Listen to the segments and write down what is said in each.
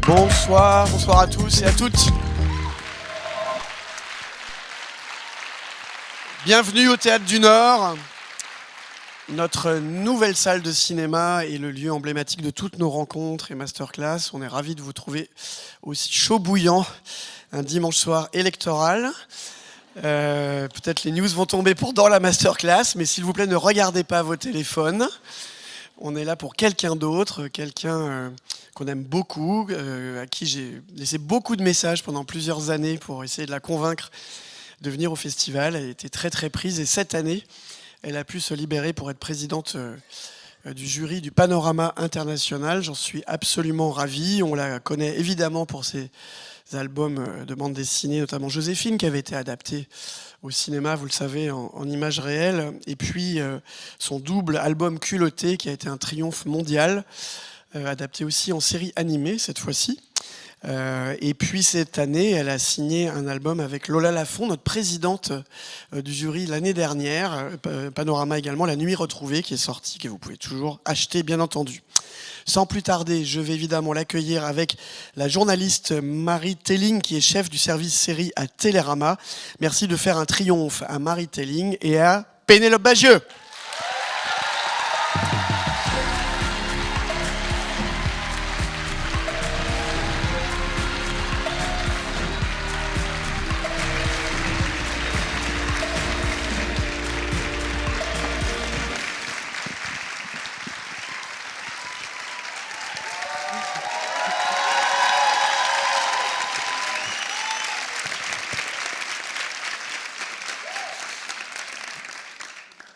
Bonsoir à tous et à toutes. Bienvenue au Théâtre du Nord. Notre nouvelle salle de cinéma est le lieu emblématique de toutes nos rencontres et masterclass. On est ravis de vous trouver aussi chaud bouillant un dimanche soir électoral. Peut-être les news vont tomber pendant la masterclass, mais s'il vous plaît, ne regardez pas vos téléphones. On est là pour quelqu'un d'autre, quelqu'un qu'on aime beaucoup, à qui j'ai laissé beaucoup de messages pendant plusieurs années pour essayer de la convaincre de venir au festival. Elle était très très prise et cette année, elle a pu se libérer pour être présidente du jury du Panorama International. J'en suis absolument ravi. On la connaît évidemment pour ses albums de bande dessinée, notamment Joséphine, qui avait été adapté au cinéma, vous le savez, en images réelles. Et puis son double album Culotté, qui a été un triomphe mondial, adapté aussi en série animée cette fois-ci. Et puis cette année, elle a signé un album avec Lola Lafont, notre présidente du jury l'année dernière. Panorama également, La Nuit Retrouvée, qui est sortie, que vous pouvez toujours acheter, bien entendu. Sans plus tarder, je vais évidemment l'accueillir avec la journaliste Marie Telling, qui est chef du service série à Télérama. Merci de faire un triomphe à Marie Telling et à Pénélope Bagieux.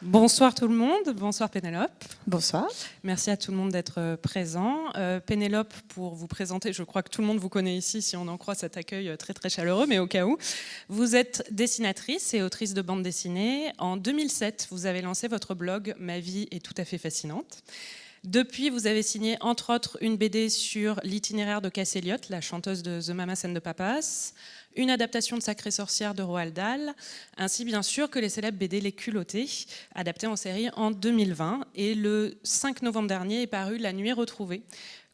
Bonsoir tout le monde, bonsoir Pénélope. Bonsoir. Merci à tout le monde d'être présent. Pénélope, pour vous présenter, je crois que tout le monde vous connaît ici, si on en croit cet accueil très très chaleureux, mais au cas où, vous êtes dessinatrice et autrice de bande dessinée. En 2007, vous avez lancé votre blog « Ma vie est tout à fait fascinante ». Depuis, vous avez signé entre autres une BD sur l'itinéraire de Cass Elliot, la chanteuse de The Mamas and the Papas, une adaptation de Sacrée Sorcière de Roald Dahl, ainsi bien sûr que les célèbres BD Les Culottés, adaptés en série en 2020. Et le 5 novembre dernier est paru La Nuit Retrouvée,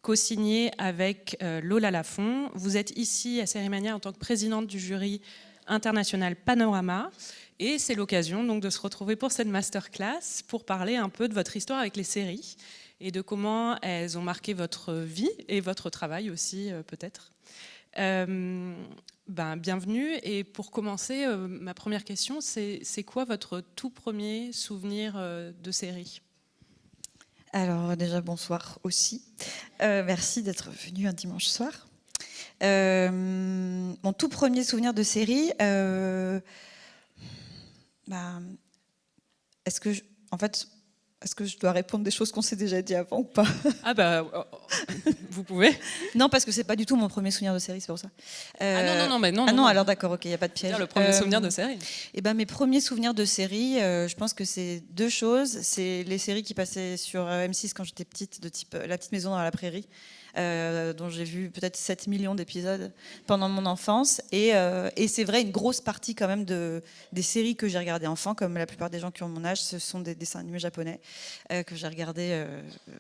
co-signé avec Lola Lafont. Vous êtes ici à Sérimania en tant que présidente du jury international Panorama. Et c'est l'occasion donc de se retrouver pour cette masterclass pour parler un peu de votre histoire avec les séries et de comment elles ont marqué votre vie et votre travail aussi peut-être. Bienvenue. Et pour commencer, ma première question, c'est quoi votre tout premier souvenir de série ? Alors déjà, bonsoir aussi. Merci d'être venu un dimanche soir. Mon tout premier souvenir de série, est-ce que je dois répondre des choses qu'on s'est déjà dit avant ou pas ? Vous pouvez. Non, parce que c'est pas du tout mon premier souvenir de série, c'est pour ça. Non. Alors d'accord, ok, il n'y a pas de piège. Le premier souvenir de série. Mes premiers souvenirs de série, je pense que c'est deux choses. C'est les séries qui passaient sur M6 quand j'étais petite, de type La Petite Maison dans la Prairie, dont j'ai vu peut-être 7 millions d'épisodes pendant mon enfance. Et c'est vrai, une grosse partie quand même des séries que j'ai regardées enfant, comme la plupart des gens qui ont mon âge, ce sont des dessins animés japonais que j'ai regardés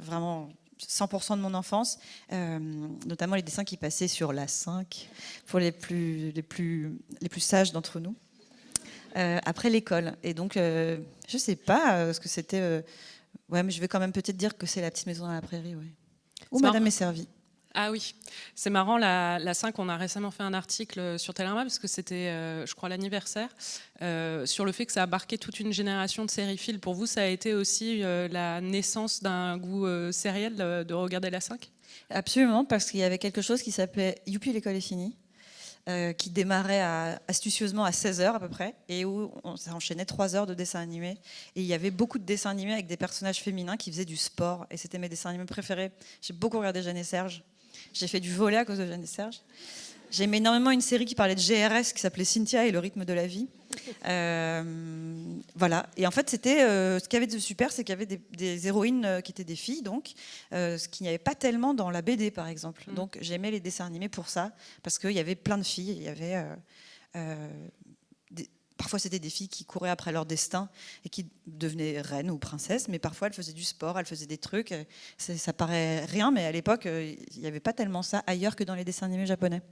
vraiment 100% de mon enfance, notamment les dessins qui passaient sur la 5 pour les plus sages d'entre nous, après l'école. Et donc, je sais pas ce que c'était. Mais je vais quand même peut-être dire que c'est La Petite Maison dans la Prairie, ouais. Ou Madame est servie. Ah oui, c'est marrant, la 5, on a récemment fait un article sur Télérama, parce que c'était, je crois, l'anniversaire, sur le fait que ça a marqué toute une génération de sériphiles. Pour vous, ça a été aussi la naissance d'un goût sériel de regarder la 5 ? Absolument, parce qu'il y avait quelque chose qui s'appelait « Youpi, l'école est finie », qui démarrait astucieusement à 16h à peu près, et où ça enchaînait 3 heures de dessins animés. Et il y avait beaucoup de dessins animés avec des personnages féminins qui faisaient du sport, et c'était mes dessins animés préférés. J'ai beaucoup regardé Jeanne et Serge. J'ai fait du volley à cause de Jeanne et Serge. J'aimais énormément une série qui parlait de GRS qui s'appelait Cynthia et le rythme de la vie. Voilà. Et en fait, c'était ce qu'il y avait de super, c'est qu'il y avait des héroïnes qui étaient des filles, donc ce qu'il n'y avait pas tellement dans la BD, par exemple. Donc j'aimais les dessins animés pour ça, parce qu'il y avait plein de filles. Il y avait Parfois, c'était des filles qui couraient après leur destin et qui devenaient reines ou princesses, mais parfois, elles faisaient du sport, elles faisaient des trucs. Ça paraît rien, mais à l'époque, il n'y avait pas tellement ça ailleurs que dans les dessins animés japonais.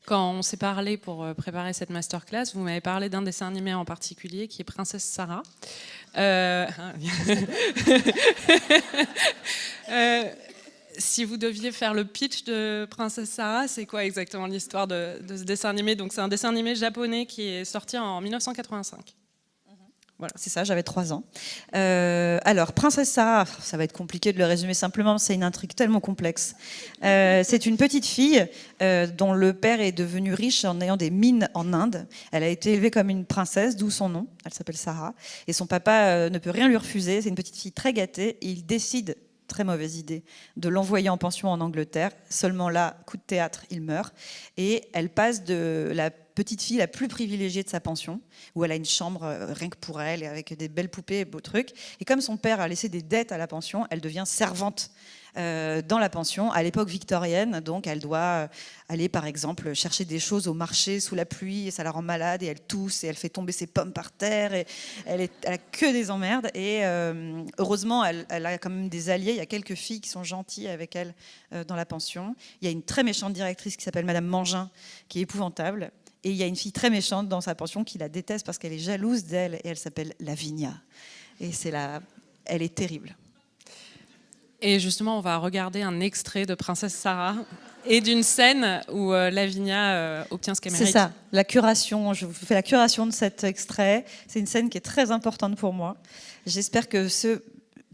Quand on s'est parlé pour préparer cette masterclass, vous m'avez parlé d'un dessin animé en particulier qui est Princesse Sarah. Si vous deviez faire le pitch de Princesse Sarah, c'est quoi exactement l'histoire de ce dessin animé? Donc c'est un dessin animé japonais qui est sorti en 1985. Voilà, c'est ça, j'avais 3 ans. Alors, Princesse Sarah, ça va être compliqué de le résumer simplement, c'est une intrigue tellement complexe. C'est une petite fille dont le père est devenu riche en ayant des mines en Inde. Elle a été élevée comme une princesse, d'où son nom, elle s'appelle Sarah. Et son papa ne peut rien lui refuser, c'est une petite fille très gâtée, et il décide, très mauvaise idée, de l'envoyer en pension en Angleterre. Seulement là, coup de théâtre, il meurt. Et elle passe de la petite fille la plus privilégiée de sa pension, où elle a une chambre rien que pour elle, avec des belles poupées et beaux trucs. Et comme son père a laissé des dettes à la pension, elle devient servante dans la pension, à l'époque victorienne. Donc elle doit aller, par exemple, chercher des choses au marché sous la pluie, et ça la rend malade, et elle tousse, et elle fait tomber ses pommes par terre, et elle a que des emmerdes. Et heureusement, elle a quand même des alliés. Il y a quelques filles qui sont gentilles avec elle dans la pension. Il y a une très méchante directrice qui s'appelle Madame Mangin, qui est épouvantable. Et il y a une fille très méchante dans sa pension qui la déteste parce qu'elle est jalouse d'elle, et elle s'appelle Lavinia. Et elle est terrible. Et justement, on va regarder un extrait de Princesse Sarah et d'une scène où Lavinia obtient ce qu'elle mérite. C'est ça, la curation. Je vous fais la curation de cet extrait. C'est une scène qui est très importante pour moi. J'espère que ceux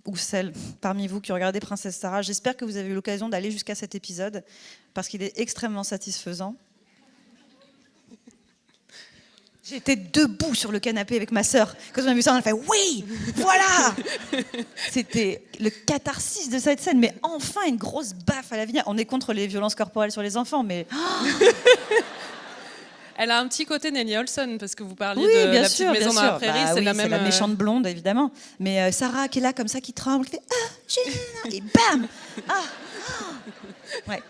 ou celles parmi vous qui regardez Princesse Sarah, j'espère que vous avez eu l'occasion d'aller jusqu'à cet épisode parce qu'il est extrêmement satisfaisant. J'étais debout sur le canapé avec ma sœur. Quand on a vu ça, on a fait « Oui, voilà !» C'était le catharsis de cette scène. Mais enfin, une grosse baffe à Lavinia. On est contre les violences corporelles sur les enfants, mais... Elle a un petit côté Nelly Olson, parce que vous parliez oui, de bien la sûr, petite maison bien dans sûr. la prairie. Bah, c'est oui, la même. C'est la méchante blonde, évidemment. Mais Sarah qui est là, comme ça, qui tremble, qui fait « Ah, Julien !» et bam. Ouais.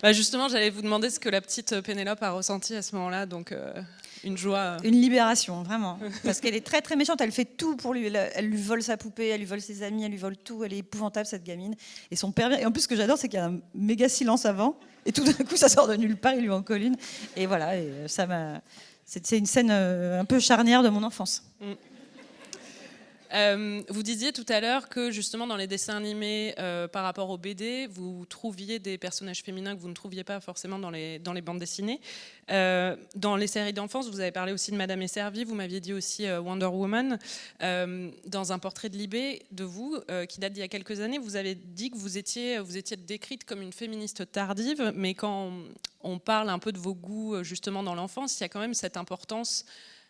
Bah justement, j'allais vous demander ce que la petite Pénélope a ressenti à ce moment-là, donc une joie. Une libération, vraiment. Parce qu'elle est très très méchante, elle fait tout pour lui. Elle lui vole sa poupée, elle lui vole ses amis, elle lui vole tout. Elle est épouvantable, cette gamine. Et son père. Et en plus, ce que j'adore, c'est qu'il y a un méga silence avant. Et tout d'un coup, ça sort de nulle part, il lui en colle une. Et voilà, et ça m'a. C'est une scène un peu charnière de mon enfance. Vous disiez tout à l'heure que justement dans les dessins animés par rapport aux BD, vous trouviez des personnages féminins que vous ne trouviez pas forcément dans les bandes dessinées. Dans les séries d'enfance, vous avez parlé aussi de Madame et Servie, vous m'aviez dit aussi Wonder Woman. Dans un portrait de Libé de vous, qui date d'il y a quelques années, vous avez dit que vous étiez décrite comme une féministe tardive, mais quand on parle un peu de vos goûts justement dans l'enfance, il y a quand même cette importance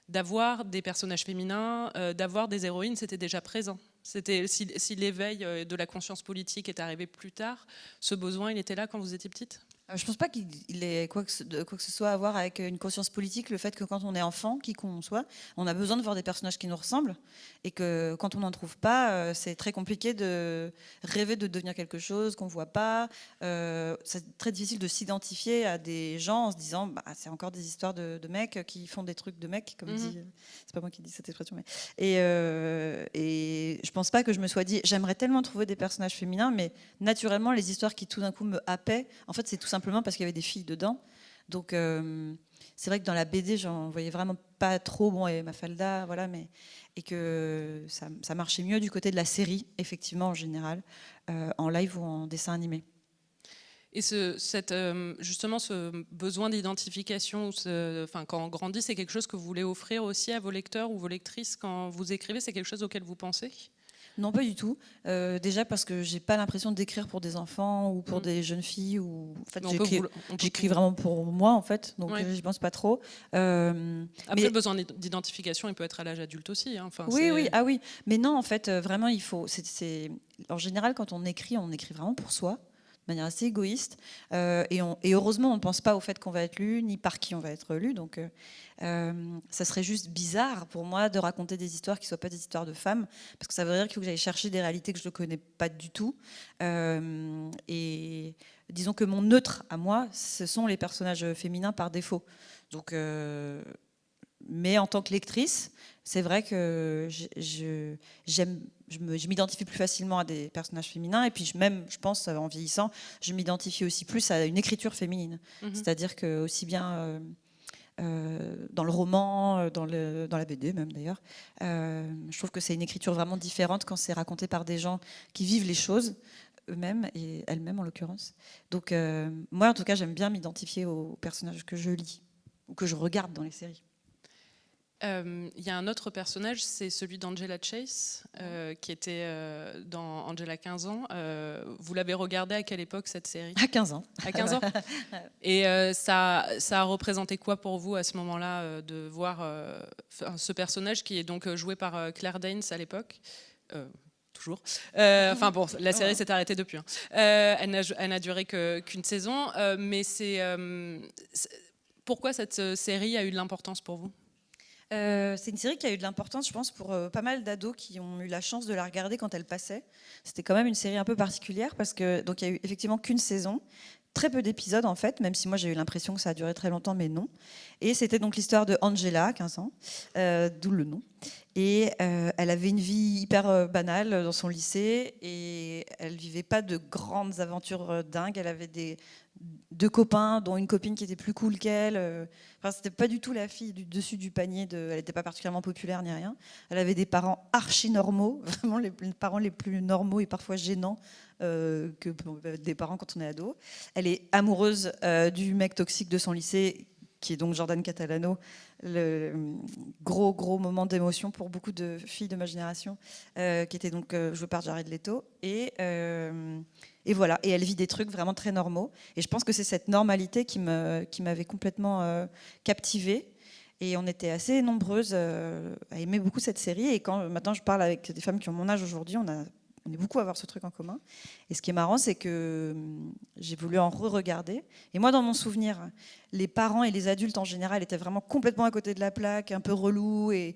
d'avoir des personnages féminins, d'avoir des héroïnes, c'était déjà présent. Si l'éveil de la conscience politique est arrivé plus tard, ce besoin, il était là quand vous étiez petite ? Je ne pense pas qu'il ait quoi que ce soit à voir avec une conscience politique, le fait que quand on est enfant, qui qu'on soit, on a besoin de voir des personnages qui nous ressemblent, et que quand on n'en trouve pas, c'est très compliqué de rêver de devenir quelque chose qu'on ne voit pas. C'est très difficile de s'identifier à des gens en se disant bah, c'est encore des histoires de mecs qui font des trucs de mecs, comme dit... C'est pas moi qui dis cette expression. Mais... Et je ne pense pas que je me sois dit j'aimerais tellement trouver des personnages féminins, mais naturellement, les histoires qui tout d'un coup me happaient, en fait, c'est tout simplement parce qu'il y avait des filles dedans. Donc c'est vrai que dans la BD, j'en voyais vraiment pas trop. Bon, et Mafalda, voilà, et que ça marchait mieux du côté de la série, effectivement, en général, en live ou en dessin animé. Et justement, ce besoin d'identification, quand on grandit, c'est quelque chose que vous voulez offrir aussi à vos lecteurs ou vos lectrices quand vous écrivez? C'est quelque chose auquel vous pensez? Non, pas du tout. Déjà parce que j'ai pas l'impression d'écrire pour des enfants ou pour des jeunes filles. En fait, j'écris vraiment pour moi, en fait. Donc, je pense pas trop. Après, le besoin d'identification, il peut être à l'âge adulte aussi. Hein. Oui. Mais non, en fait, vraiment, il faut. En général, quand on écrit vraiment pour soi, de manière assez égoïste. Et heureusement, on ne pense pas au fait qu'on va être lu, ni par qui on va être lu. Donc, ça serait juste bizarre pour moi de raconter des histoires qui ne soient pas des histoires de femmes, parce que ça veut dire qu'il faut que j'aille chercher des réalités que je ne connais pas du tout. Et disons que mon neutre à moi, ce sont les personnages féminins par défaut. Donc, mais en tant que lectrice, c'est vrai que je m'identifie plus facilement à des personnages féminins, et puis je pense, en vieillissant, je m'identifie aussi plus à une écriture féminine. C'est-à-dire que aussi bien dans le roman, dans la BD même d'ailleurs, je trouve que c'est une écriture vraiment différente quand c'est raconté par des gens qui vivent les choses eux-mêmes, et elles-mêmes en l'occurrence. Donc moi en tout cas j'aime bien m'identifier aux personnages que je lis ou que je regarde dans les séries. Il y a un autre personnage, c'est celui d'Angela Chase, qui était dans Angela 15 ans. Vous l'avez regardé à quelle époque, cette série ? À 15 ans. À 15 ans. Et ça a représenté quoi pour vous à ce moment-là, de voir ce personnage qui est donc joué par Claire Danes à l'époque toujours. Enfin bon, la série s'est arrêtée depuis. Hein. Elle n'a duré qu'une saison, mais pourquoi cette série a eu de l'importance pour vous ? C'est une série qui a eu de l'importance, je pense, pour pas mal d'ados qui ont eu la chance de la regarder quand elle passait. C'était quand même une série un peu particulière parce que donc il y a eu effectivement qu'une saison, très peu d'épisodes en fait, même si moi j'ai eu l'impression que ça a duré très longtemps, mais non. Et c'était donc l'histoire de Angela, 15 ans, d'où le nom. Et elle avait une vie hyper banale dans son lycée et elle vivait pas de grandes aventures dingues. Elle avait deux copains, dont une copine qui était plus cool qu'elle. Enfin, c'était pas du tout la fille du dessus du panier. Elle n'était pas particulièrement populaire ni rien. Elle avait des parents archi normaux, vraiment les parents les plus normaux et parfois gênants que des parents quand on est ado. Elle est amoureuse du mec toxique de son lycée, qui est donc Jordan Catalano, le gros moment d'émotion pour beaucoup de filles de ma génération, qui était donc joué par Jared Leto. Et voilà, et elle vit des trucs vraiment très normaux. Et je pense que c'est cette normalité qui m'avait complètement captivée. Et on était assez nombreuses à aimer beaucoup cette série. Et quand maintenant je parle avec des femmes qui ont mon âge aujourd'hui, on est beaucoup à avoir ce truc en commun. Et ce qui est marrant, c'est que j'ai voulu en re-regarder. Et moi, dans mon souvenir, les parents et les adultes en général étaient vraiment complètement à côté de la plaque, un peu relous et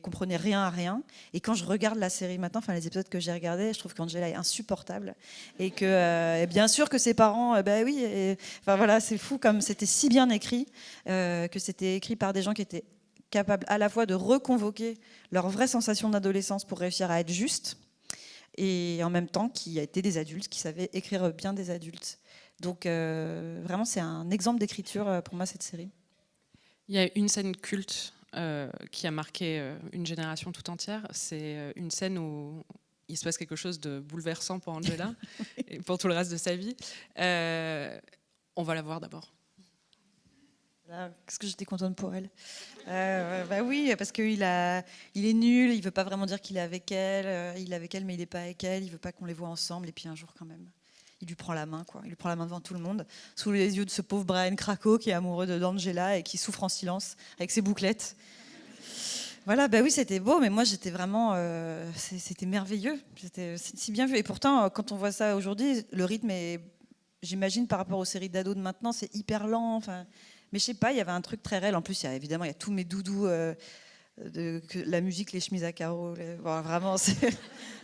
comprenaient rien à rien. Et quand je regarde la série maintenant, enfin les épisodes que j'ai regardés, je trouve qu'Angela est insupportable. Et que bien sûr que ses parents, oui. Enfin voilà, c'est fou comme c'était si bien écrit, que c'était écrit par des gens qui étaient capables à la fois de reconvoquer leur vraie sensation d'adolescence pour réussir à être juste, et en même temps qui a été des adultes, qui savaient écrire bien des adultes. Donc vraiment, c'est un exemple d'écriture pour moi, cette série. Il y a une scène culte qui a marqué une génération tout entière. C'est une scène où il se passe quelque chose de bouleversant pour Angela et pour tout le reste de sa vie. On va la voir d'abord. Qu'est-ce que j'étais contente pour elle. Oui, parce qu'il est nul, il veut pas vraiment dire qu'il est avec elle, il est avec elle mais il n'est pas avec elle, il veut pas qu'on les voit ensemble, et puis un jour quand même, il lui prend la main, quoi. Il lui prend la main devant tout le monde, sous les yeux de ce pauvre Brian Krakow qui est amoureux d'Angela et qui souffre en silence avec ses bouclettes. Voilà, oui, c'était beau, mais moi j'étais vraiment, c'était merveilleux, c'est si bien vu. Et pourtant, quand on voit ça aujourd'hui, le rythme est, j'imagine, par rapport aux séries d'ados de maintenant, c'est hyper lent. Enfin, mais je sais pas, il y avait un truc très réel. En plus, évidemment, il y a tous mes doudous, la musique, les chemises à carreaux. Vraiment,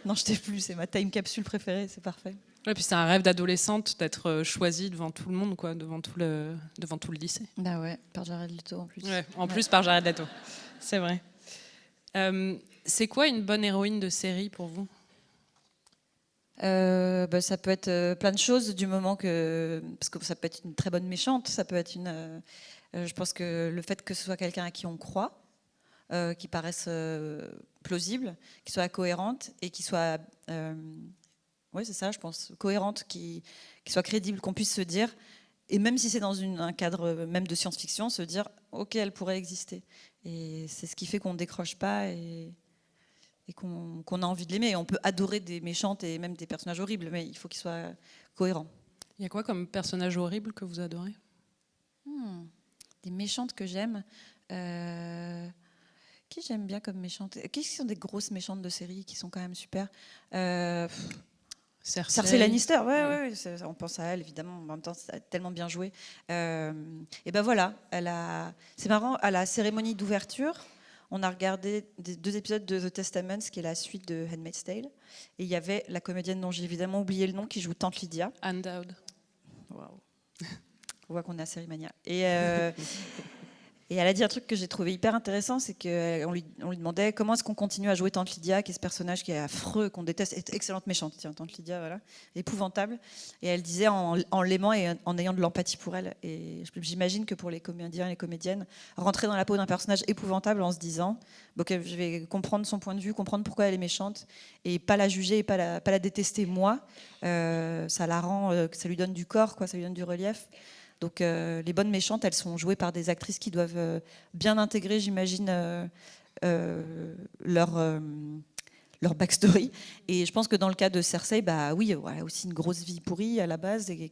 non, je t'ai plus, c'est ma time capsule préférée, c'est parfait. Et puis c'est un rêve d'adolescente d'être choisie devant tout le monde, quoi, devant tout le lycée. Bah ouais, par Jared Leto en plus. Ouais, en plus par Jared Leto, c'est vrai. C'est quoi une bonne héroïne de série pour vous ? Ça peut être plein de choses du moment parce que ça peut être une très bonne méchante, ça peut être je pense que le fait que ce soit quelqu'un à qui on croit, qui paraisse plausible, qui soit cohérente et qui soit, oui c'est ça je pense, cohérente, qui soit crédible, qu'on puisse se dire, et même si c'est dans un cadre même de science-fiction, se dire ok, elle pourrait exister, et c'est ce qui fait qu'on ne décroche pas et qu'on a envie de l'aimer. On peut adorer des méchantes et même des personnages horribles, mais il faut qu'ils soient cohérents. Il y a quoi comme personnage horrible que vous adorez ? Des méchantes que j'aime. Qui j'aime bien comme méchante ? Qui sont des grosses méchantes de série qui sont quand même super ? Cersei Lannister, ouais, on pense à elle évidemment, en même temps c'est tellement bien joué. Et voilà, c'est marrant, à la cérémonie d'ouverture, on a regardé 2 épisodes de The Testaments, qui est la suite de Handmaid's Tale, et il y avait la comédienne dont j'ai évidemment oublié le nom, qui joue Tante Lydia. Anne Dowd. Waouh. On voit qu'on est à Sérimania. Et elle a dit un truc que j'ai trouvé hyper intéressant, c'est qu'on lui demandait comment est-ce qu'on continue à jouer Tante Lydia, qui est ce personnage qui est affreux, qu'on déteste, est excellente méchante, tiens, Tante Lydia, voilà, épouvantable. Et elle disait en l'aimant et en ayant de l'empathie pour elle. Et j'imagine que pour les comédiens et les comédiennes, rentrer dans la peau d'un personnage épouvantable en se disant, ok, je vais comprendre son point de vue, comprendre pourquoi elle est méchante, et pas la juger, et pas la détester moi, ça la rend, ça lui donne du corps, quoi, ça lui donne du relief. Donc les bonnes méchantes, elles sont jouées par des actrices qui doivent bien intégrer, j'imagine, leur backstory. Et je pense que dans le cas de Cersei, bah oui, elle a aussi une grosse vie pourrie à la base, et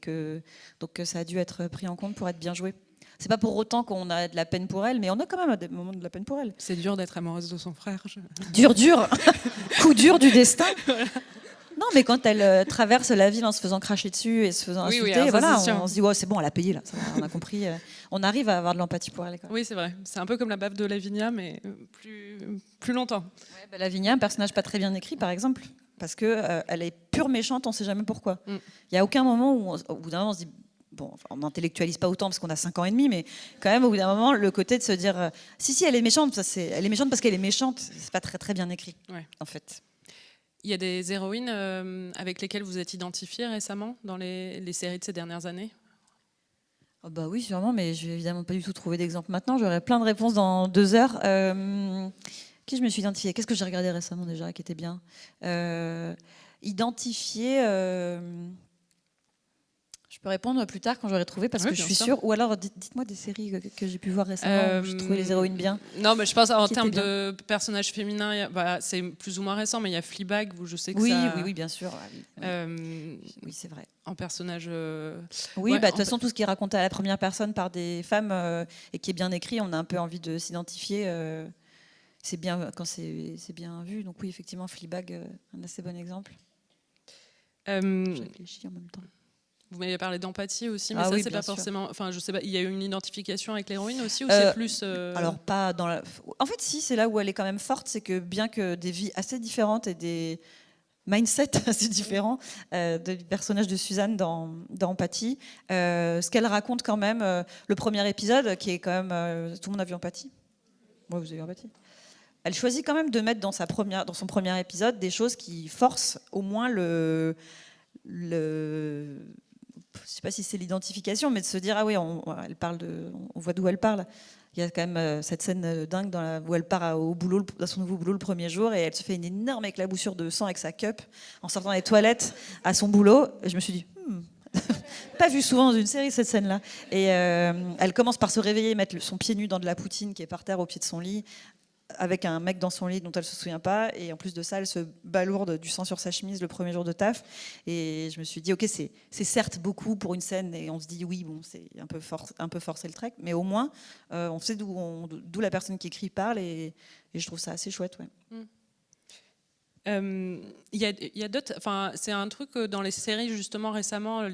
donc ça a dû être pris en compte pour être bien joué. C'est pas pour autant qu'on a de la peine pour elle, mais on a quand même des moments de la peine pour elle. C'est dur d'être amoureuse de son frère. Dur, coup dur du destin. Non, mais quand elle traverse la ville en se faisant cracher dessus et se faisant insulter, voilà, on se dit, c'est bon, elle a payé, là, ça, on a compris. On arrive à avoir de l'empathie pour elle. Quoi. Oui, c'est vrai. C'est un peu comme la baffe de Lavinia, mais plus longtemps. Ouais, Lavinia, un personnage pas très bien écrit, par exemple, parce qu'elle est pure méchante, on ne sait jamais pourquoi. Il n'y a aucun moment où, au bout d'un moment, on se dit, bon, on n'intellectualise pas autant parce qu'on a 5 ans et demi, mais quand même, au bout d'un moment, le côté de se dire, si, elle est méchante, elle est méchante parce qu'elle est méchante, c'est pas très, très bien écrit, en fait. Il y a des héroïnes avec lesquelles vous êtes identifiée récemment dans les séries de ces dernières années ? Oh bah oui, sûrement, mais je vais évidemment pas du tout trouver d'exemple maintenant. J'aurai plein de réponses dans 2 heures. Qui je me suis identifiée ? Qu'est-ce que j'ai regardé récemment déjà qui était bien ? Identifiée... Je peux répondre plus tard quand j'aurai trouvé, parce que je suis sûre. Ou alors, dites-moi des séries que j'ai pu voir récemment où j'ai trouvé les héroïnes bien. Non, mais je pense en termes de personnages féminins, c'est plus ou moins récent, mais il y a Fleabag, où je sais que ça... Oui, bien sûr. Oui, c'est vrai. En personnage... Oui, de toute façon, tout ce qui est raconté à la première personne par des femmes et qui est bien écrit, on a un peu envie de s'identifier. C'est bien quand c'est bien vu. Donc oui, effectivement, Fleabag, un assez bon exemple. Je réfléchis en même temps. Vous m'avez parlé d'empathie aussi, mais ça, c'est pas forcément... Enfin, je sais pas, il y a une identification avec l'héroïne aussi, ou c'est plus... Alors, pas dans la... En fait, si, c'est là où elle est quand même forte, c'est que bien que des vies assez différentes et des mindsets assez différents du personnage de Suzanne dans Empathie, ce qu'elle raconte quand même, le premier épisode, qui est quand même... tout le monde a vu Empathie ? Moi, vous avez vu Empathie ? Elle choisit quand même de mettre dans son premier épisode des choses qui forcent au moins je ne sais pas si c'est l'identification, mais de se dire, ah oui, on voit d'où elle parle. Il y a quand même cette scène dingue où elle part à son nouveau boulot le premier jour, et elle se fait une énorme éclaboussure de sang avec sa cup en sortant des toilettes à son boulot. Et je me suis dit, pas vu souvent dans une série cette scène-là. Et elle commence par se réveiller, mettre son pied nu dans de la poutine qui est par terre au pied de son lit, avec un mec dans son lit dont elle ne se souvient pas, et en plus de ça, elle se balourde du sang sur sa chemise le premier jour de taf. Et je me suis dit, ok, c'est certes beaucoup pour une scène, et on se dit, oui, bon, c'est un peu forcer le trait, mais au moins, on sait d'où la personne qui écrit parle, et je trouve ça assez chouette. Ouais. Il y a d'autres... Enfin, c'est un truc dans les séries, justement, récemment,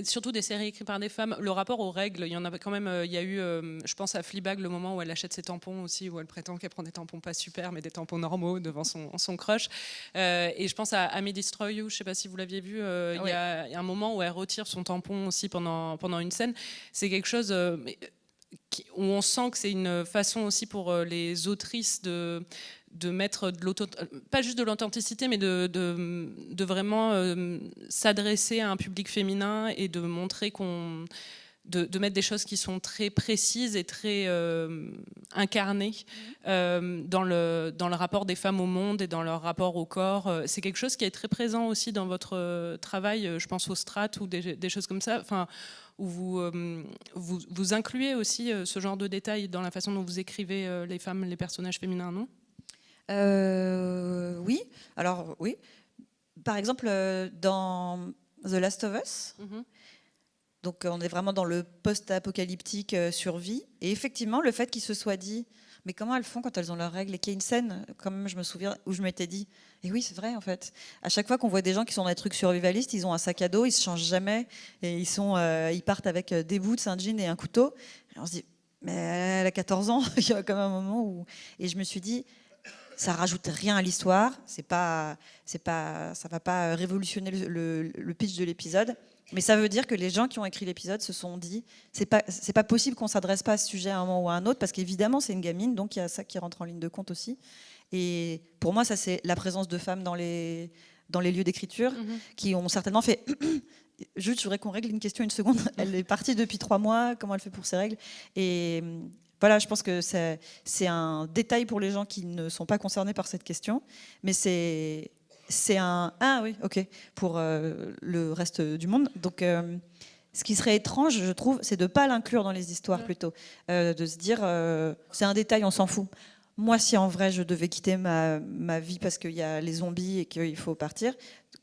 surtout des séries écrites par des femmes, le rapport aux règles, il y en a quand même, il y a eu, je pense à Fleabag, le moment où elle achète ses tampons aussi, où elle prétend qu'elle prend des tampons pas super, mais des tampons normaux devant son crush. Et je pense à I May Destroy You, je ne sais pas si vous l'aviez vu, il y a un moment où elle retire son tampon aussi pendant une scène. C'est quelque chose où on sent que c'est une façon aussi pour les autrices de mettre pas juste de l'authenticité, mais de vraiment s'adresser à un public féminin et de montrer de mettre des choses qui sont très précises et très incarnées dans le rapport des femmes au monde et dans leur rapport au corps. C'est quelque chose qui est très présent aussi dans votre travail, je pense aux strates ou des choses comme ça, enfin, où vous incluez aussi ce genre de détails dans la façon dont vous écrivez les femmes, les personnages féminins, non ? Oui, alors oui. Par exemple, dans The Last of Us, donc on est vraiment dans le post-apocalyptique survie. Et effectivement, le fait qu'il se soit dit, mais comment elles font quand elles ont leurs règles ? Et qu'il y ait une scène, quand même, je me souviens, où je m'étais dit, et oui, c'est vrai en fait. À chaque fois qu'on voit des gens qui sont dans des trucs survivalistes, ils ont un sac à dos, ils se changent jamais, et ils partent avec des boots, un jean et un couteau. Et on se dit, mais elle a 14 ans, il y a quand même un moment où... Et je me suis dit, ça rajoute rien à l'histoire, ça va pas révolutionner le pitch de l'épisode, mais ça veut dire que les gens qui ont écrit l'épisode se sont dit c'est pas possible qu'on s'adresse pas à ce sujet à un moment ou à un autre, parce qu'évidemment c'est une gamine, donc il y a ça qui rentre en ligne de compte aussi. Et pour moi, ça c'est la présence de femmes dans les lieux d'écriture qui ont certainement fait juste, je voudrais qu'on règle une question une seconde. Elle est partie depuis 3 mois, comment elle fait pour ces règles? Et voilà, je pense que c'est un détail pour les gens qui ne sont pas concernés par cette question, mais c'est un oui, ok, pour le reste du monde. Donc ce qui serait étrange, je trouve, c'est de ne pas l'inclure dans les histoires plutôt, de se dire c'est un détail, on s'en fout. Moi, si en vrai je devais quitter ma vie parce qu'il y a les zombies et qu'il faut partir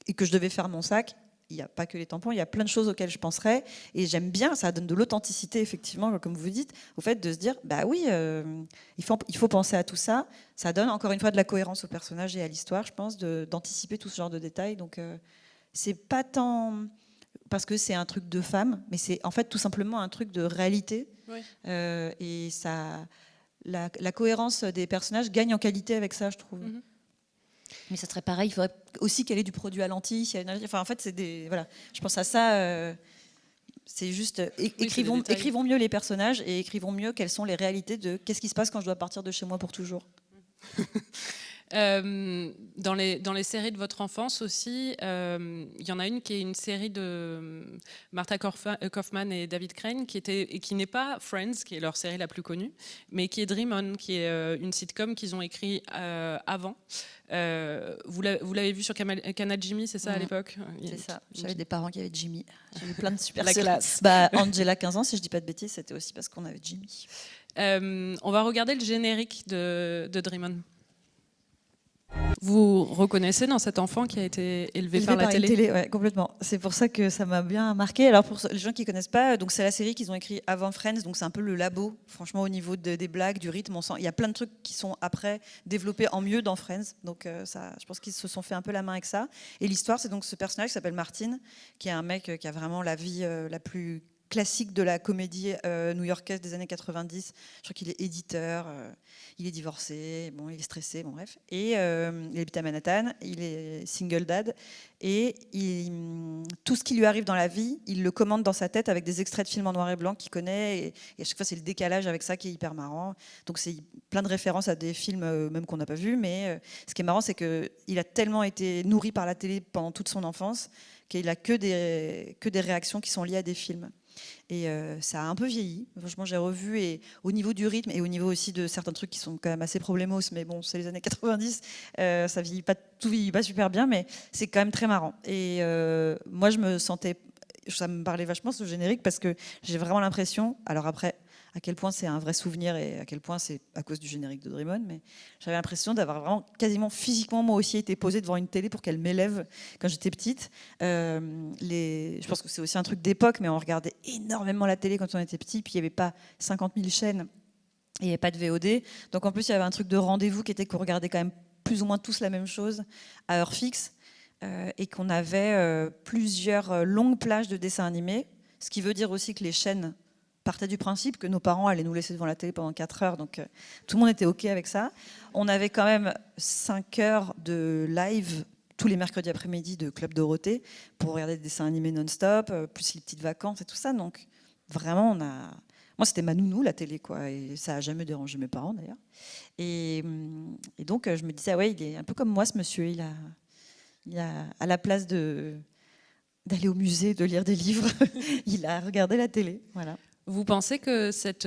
et que je devais faire mon sac, il n'y a pas que les tampons, il y a plein de choses auxquelles je penserais. Et j'aime bien, ça donne de l'authenticité, effectivement, comme vous dites, au fait de se dire, bah oui, il faut penser à tout ça. Ça donne encore une fois de la cohérence au personnage et à l'histoire, je pense, d'anticiper tout ce genre de détails. Donc, c'est pas tant parce que c'est un truc de femme, mais c'est en fait tout simplement un truc de réalité. Oui. Et ça, la cohérence des personnages gagne en qualité avec ça, je trouve. Mm-hmm. Mais ça serait pareil, il faudrait aussi qu'elle ait du produit à lentilles. Enfin, en fait, c'est des. Voilà. Je pense à ça. C'est juste. Écrivons mieux les personnages et écrivons mieux quelles sont les réalités de qu'est-ce qui se passe quand je dois partir de chez moi pour toujours. Dans les séries de votre enfance aussi, il y en a une qui est une série de Martha Kaufman et David Crane qui n'est pas Friends, qui est leur série la plus connue, mais qui est Dream On, qui est une sitcom qu'ils ont écrit avant. Vous l'avez vu sur Canal Jimmy, c'est ça à l'époque? C'est ça. J'avais des parents qui avaient Jimmy. J'avais plein de super séries. Classe. Angela, 15 ans, si je dis pas de bêtises, c'était aussi parce qu'on avait Jimmy. On va regarder le générique de Dream On. Vous reconnaissez dans cet enfant qui a été élevé par la télé? Ouais, complètement. C'est pour ça que ça m'a bien marqué. Alors pour les gens qui ne connaissent pas, donc c'est la série qu'ils ont écrit avant Friends, donc c'est un peu le labo. Franchement, au niveau des blagues, du rythme, il y a plein de trucs qui sont après développés en mieux dans Friends. Donc ça, je pense qu'ils se sont fait un peu la main avec ça. Et l'histoire, c'est donc ce personnage qui s'appelle Martin, qui est un mec qui a vraiment la vie la plus classique de la comédie new-yorkaise des années 90. Je crois qu'il est éditeur, il est divorcé, bon, il est stressé, bon bref. Et il habite à Manhattan, il est single dad, et tout ce qui lui arrive dans la vie, il le commande dans sa tête avec des extraits de films en noir et blanc qu'il connaît, et à chaque fois c'est le décalage avec ça qui est hyper marrant. Donc c'est plein de références à des films même qu'on n'a pas vus, mais ce qui est marrant, c'est qu'il a tellement été nourri par la télé pendant toute son enfance qu'il a que des réactions qui sont liées à des films. Et ça a un peu vieilli. Franchement, j'ai revu, et au niveau du rythme et au niveau aussi de certains trucs qui sont quand même assez problémos, mais bon, c'est les années 90, ça vieillit pas, tout vieillit pas super bien, mais c'est quand même très marrant. Et moi, ça me parlait vachement ce générique parce que j'ai vraiment l'impression, alors après, à quel point c'est un vrai souvenir et à quel point c'est à cause du générique de Dream On, mais j'avais l'impression d'avoir vraiment quasiment physiquement moi aussi été posée devant une télé pour qu'elle m'élève quand j'étais petite. Je pense que c'est aussi un truc d'époque, mais on regardait énormément la télé quand on était petit, puis il n'y avait pas 50 000 chaînes, et il n'y avait pas de VOD, donc en plus il y avait un truc de rendez-vous qui était qu'on regardait quand même plus ou moins tous la même chose à heure fixe, et qu'on avait plusieurs longues plages de dessins animés, ce qui veut dire aussi que les chaînes partait du principe que nos parents allaient nous laisser devant la télé pendant 4 heures, donc tout le monde était OK avec ça. On avait quand même 5 heures de live tous les mercredis après-midi de Club Dorothée pour regarder des dessins animés non-stop, plus les petites vacances et tout ça. Donc vraiment, moi c'était ma nounou la télé, quoi, et ça a jamais dérangé mes parents d'ailleurs. Et donc je me disais, ouais, il est un peu comme moi ce monsieur, il a à la place d'aller au musée, de lire des livres, il a regardé la télé, voilà. Vous pensez que cette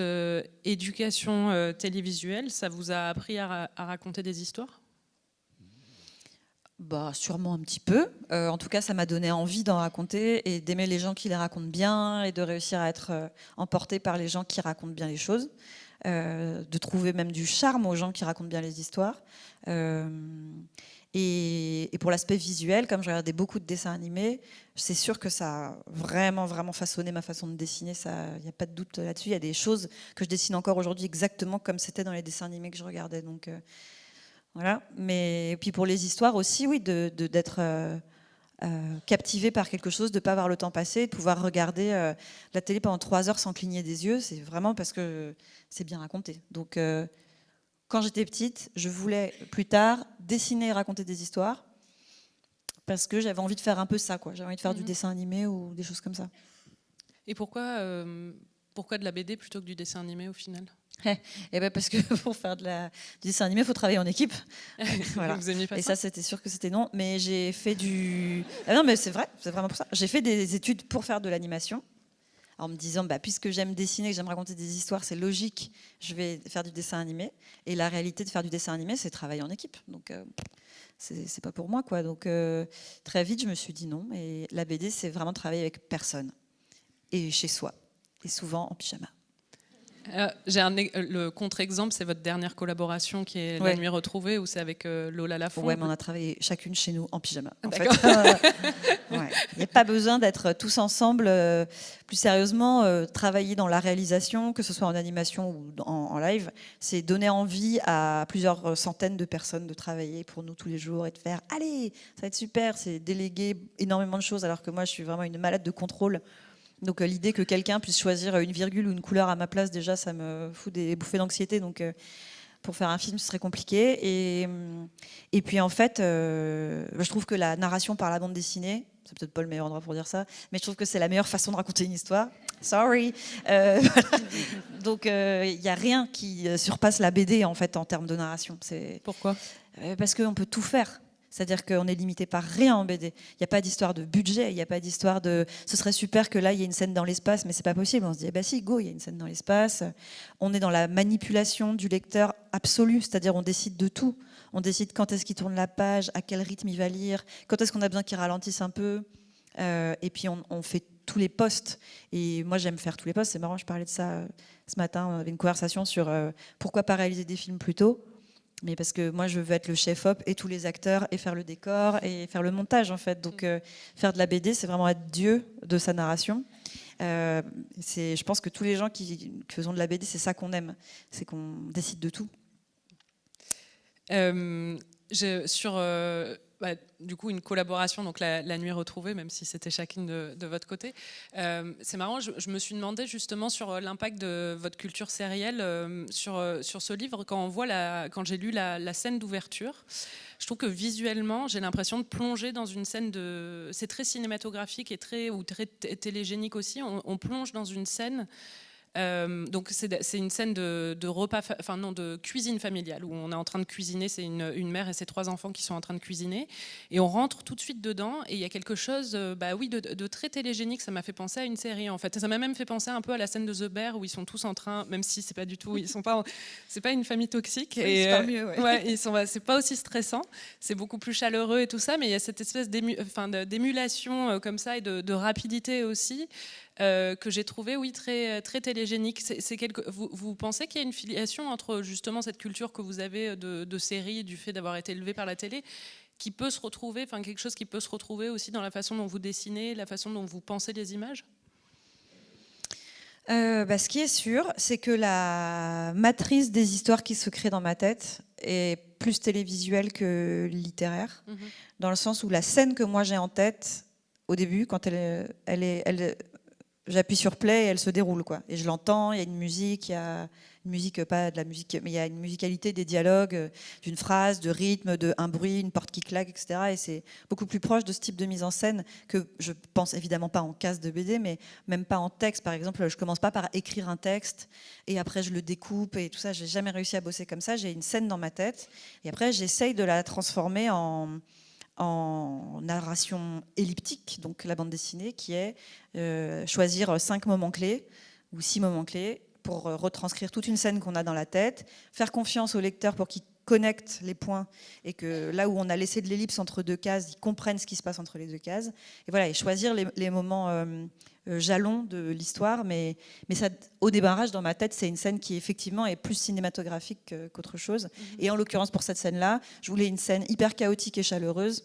éducation télévisuelle, ça vous a appris à raconter des histoires? Bah, sûrement un petit peu. En tout cas, ça m'a donné envie d'en raconter et d'aimer les gens qui les racontent bien et de réussir à être emporté par les gens qui racontent bien les choses. De trouver même du charme aux gens qui racontent bien les histoires. Et pour l'aspect visuel, comme je regardais beaucoup de dessins animés, c'est sûr que ça a vraiment, vraiment façonné ma façon de dessiner. Il n'y a pas de doute là-dessus. Il y a des choses que je dessine encore aujourd'hui exactement comme c'était dans les dessins animés que je regardais. Donc, voilà. Et puis pour les histoires aussi, oui, d'être captivé par quelque chose, de ne pas voir le temps passer, de pouvoir regarder la télé pendant 3 heures sans cligner des yeux. C'est vraiment parce que c'est bien raconté. Donc, quand j'étais petite, je voulais plus tard dessiner et raconter des histoires parce que j'avais envie de faire un peu ça, quoi. J'avais envie de faire du dessin animé ou des choses comme ça. Et pourquoi de la BD plutôt que du dessin animé au final? Et ben parce que pour faire du dessin animé, il faut travailler en équipe. Voilà. Vous aimiez pas et ça? c'était sûr que c'était non. Mais j'ai fait du... Ah non, mais c'est vrai, c'est vraiment pour ça. J'ai fait des études pour faire de l'animation, en me disant, puisque j'aime dessiner, que j'aime raconter des histoires, c'est logique, je vais faire du dessin animé. Et la réalité de faire du dessin animé, c'est travailler en équipe. Donc, c'est pas pour moi, quoi. Donc, très vite, je me suis dit non. Et la BD, c'est vraiment travailler avec personne. Et chez soi. Et souvent en pyjama. Le contre-exemple, c'est votre dernière collaboration qui est La Nuit Retrouvée, où c'est avec Lola Lafont. Ouais, mais on a travaillé chacune chez nous en pyjama. En fait. Il n'y a pas besoin d'être tous ensemble. Plus sérieusement, travailler dans la réalisation, que ce soit en animation ou en live, c'est donner envie à plusieurs centaines de personnes de travailler pour nous tous les jours et de faire « Allez, ça va être super !» C'est déléguer énormément de choses, alors que moi, je suis vraiment une malade de contrôle. Donc l'idée que quelqu'un puisse choisir une virgule ou une couleur à ma place, déjà, ça me fout des bouffées d'anxiété. Donc pour faire un film, ce serait compliqué. Et puis en fait, je trouve que la narration par la bande dessinée, c'est peut-être pas le meilleur endroit pour dire ça, mais je trouve que c'est la meilleure façon de raconter une histoire. Sorry. Voilà. Donc il n'y a rien qui surpasse la BD en fait en termes de narration. Pourquoi? Parce qu'on peut tout faire. C'est-à-dire qu'on est limité par rien en BD. Il n'y a pas d'histoire de budget, il n'y a pas d'histoire de... Ce serait super que là, il y ait une scène dans l'espace, mais c'est pas possible. On se dit, si, go, il y a une scène dans l'espace. On est dans la manipulation du lecteur absolue, c'est-à-dire on décide de tout. On décide quand est-ce qu'il tourne la page, à quel rythme il va lire, quand est-ce qu'on a besoin qu'il ralentisse un peu. Et puis on fait tous les postes. Et moi, j'aime faire tous les postes. C'est marrant, je parlais de ça ce matin. On avait une conversation sur pourquoi pas réaliser des films plus tôt. Mais parce que moi, je veux être le chef-op et tous les acteurs et faire le décor et faire le montage, en fait. Donc, faire de la BD, c'est vraiment être Dieu de sa narration. Je pense que tous les gens qui faisons de la BD, c'est ça qu'on aime. C'est qu'on décide de tout. Du coup, une collaboration, donc la Nuit Retrouvée, même si c'était chacune de votre côté. C'est marrant, je me suis demandé justement sur l'impact de votre culture sérielle sur ce livre. Quand j'ai lu la scène d'ouverture, je trouve que visuellement, j'ai l'impression de plonger dans une scène de... C'est très cinématographique et très télégénique aussi. On plonge dans une scène... donc c'est une scène de cuisine familiale où on est en train de cuisiner, c'est une mère et ses 3 enfants qui sont en train de cuisiner et on rentre tout de suite dedans et il y a quelque chose de très télégénique. Ça m'a fait penser à une série en fait, ça m'a même fait penser un peu à la scène de The Bear où ils sont tous en train, même si c'est pas du tout, c'est pas une famille toxique, oui, et c'est pas mieux, c'est pas aussi stressant, c'est beaucoup plus chaleureux et tout ça, mais il y a cette espèce d'émulation comme ça et de rapidité aussi. Que j'ai trouvé très, très télégénique. Vous pensez qu'il y a une filiation entre justement cette culture que vous avez de série, du fait d'avoir été élevé par la télé, qui peut se retrouver, quelque chose qui peut se retrouver aussi dans la façon dont vous dessinez, la façon dont vous pensez les images? Ce qui est sûr, c'est que la matrice des histoires qui se créent dans ma tête est plus télévisuelle que littéraire, dans le sens où la scène que moi j'ai en tête, au début, quand j'appuie sur play et elle se déroule, quoi. Et je l'entends, il y a une musique, pas de la musique, mais il y a une musicalité des dialogues, d'une phrase, de rythme, un bruit, une porte qui claque, etc. Et c'est beaucoup plus proche de ce type de mise en scène que je pense évidemment pas en case de BD, mais même pas en texte. Par exemple, je commence pas par écrire un texte et après je le découpe et tout ça. J'ai jamais réussi à bosser comme ça. J'ai une scène dans ma tête et après j'essaye de la transformer en narration elliptique, donc la bande dessinée, qui est choisir 5 moments clés ou 6 moments clés pour retranscrire toute une scène qu'on a dans la tête, faire confiance au lecteur pour qu'il connecte les points et que là où on a laissé de l'ellipse entre 2 cases, il comprenne ce qui se passe entre les 2 cases. Et voilà, et choisir les moments jalons de l'histoire. Mais ça, au démarrage, dans ma tête, c'est une scène qui effectivement est plus cinématographique qu'autre chose. Et en l'occurrence, pour cette scène-là, je voulais une scène hyper chaotique et chaleureuse.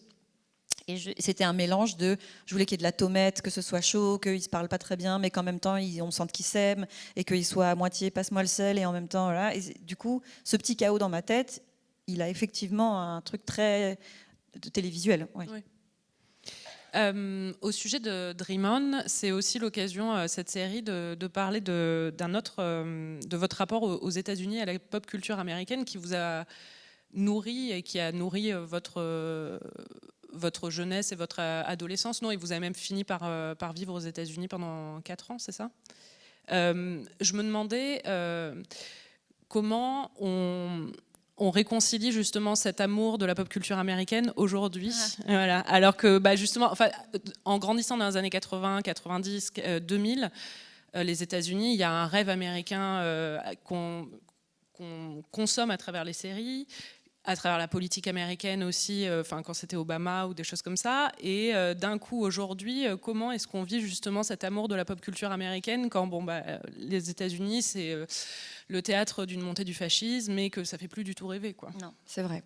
Et c'était un mélange je voulais qu'il y ait de la tomate, que ce soit chaud, qu'ils ne se parlent pas très bien, mais qu'en même temps, on sente qu'ils s'aiment, et qu'ils soient à moitié passe-moi le sel, et en même temps, voilà. Et du coup, ce petit chaos dans ma tête, il a effectivement un truc très télévisuel. Ouais. Oui. Au sujet de Dream On, c'est aussi l'occasion, cette série, de parler de votre rapport aux États-Unis, à la pop culture américaine qui vous a nourri et qui a nourri votre jeunesse et votre adolescence. Non, et vous avez même fini par vivre aux États-Unis pendant 4 ans, c'est ça ? Je me demandais comment on réconcilie justement cet amour de la pop culture américaine aujourd'hui, voilà. Alors que justement, enfin, en grandissant dans les années 80, 90, 2000, les États-Unis, il y a un rêve américain qu'on consomme à travers les séries, à travers la politique américaine aussi, quand c'était Obama ou des choses comme ça. Et d'un coup, aujourd'hui, comment est-ce qu'on vit justement cet amour de la pop culture américaine quand les États-Unis, c'est le théâtre d'une montée du fascisme et que ça fait plus du tout rêver, quoi. Non, c'est vrai.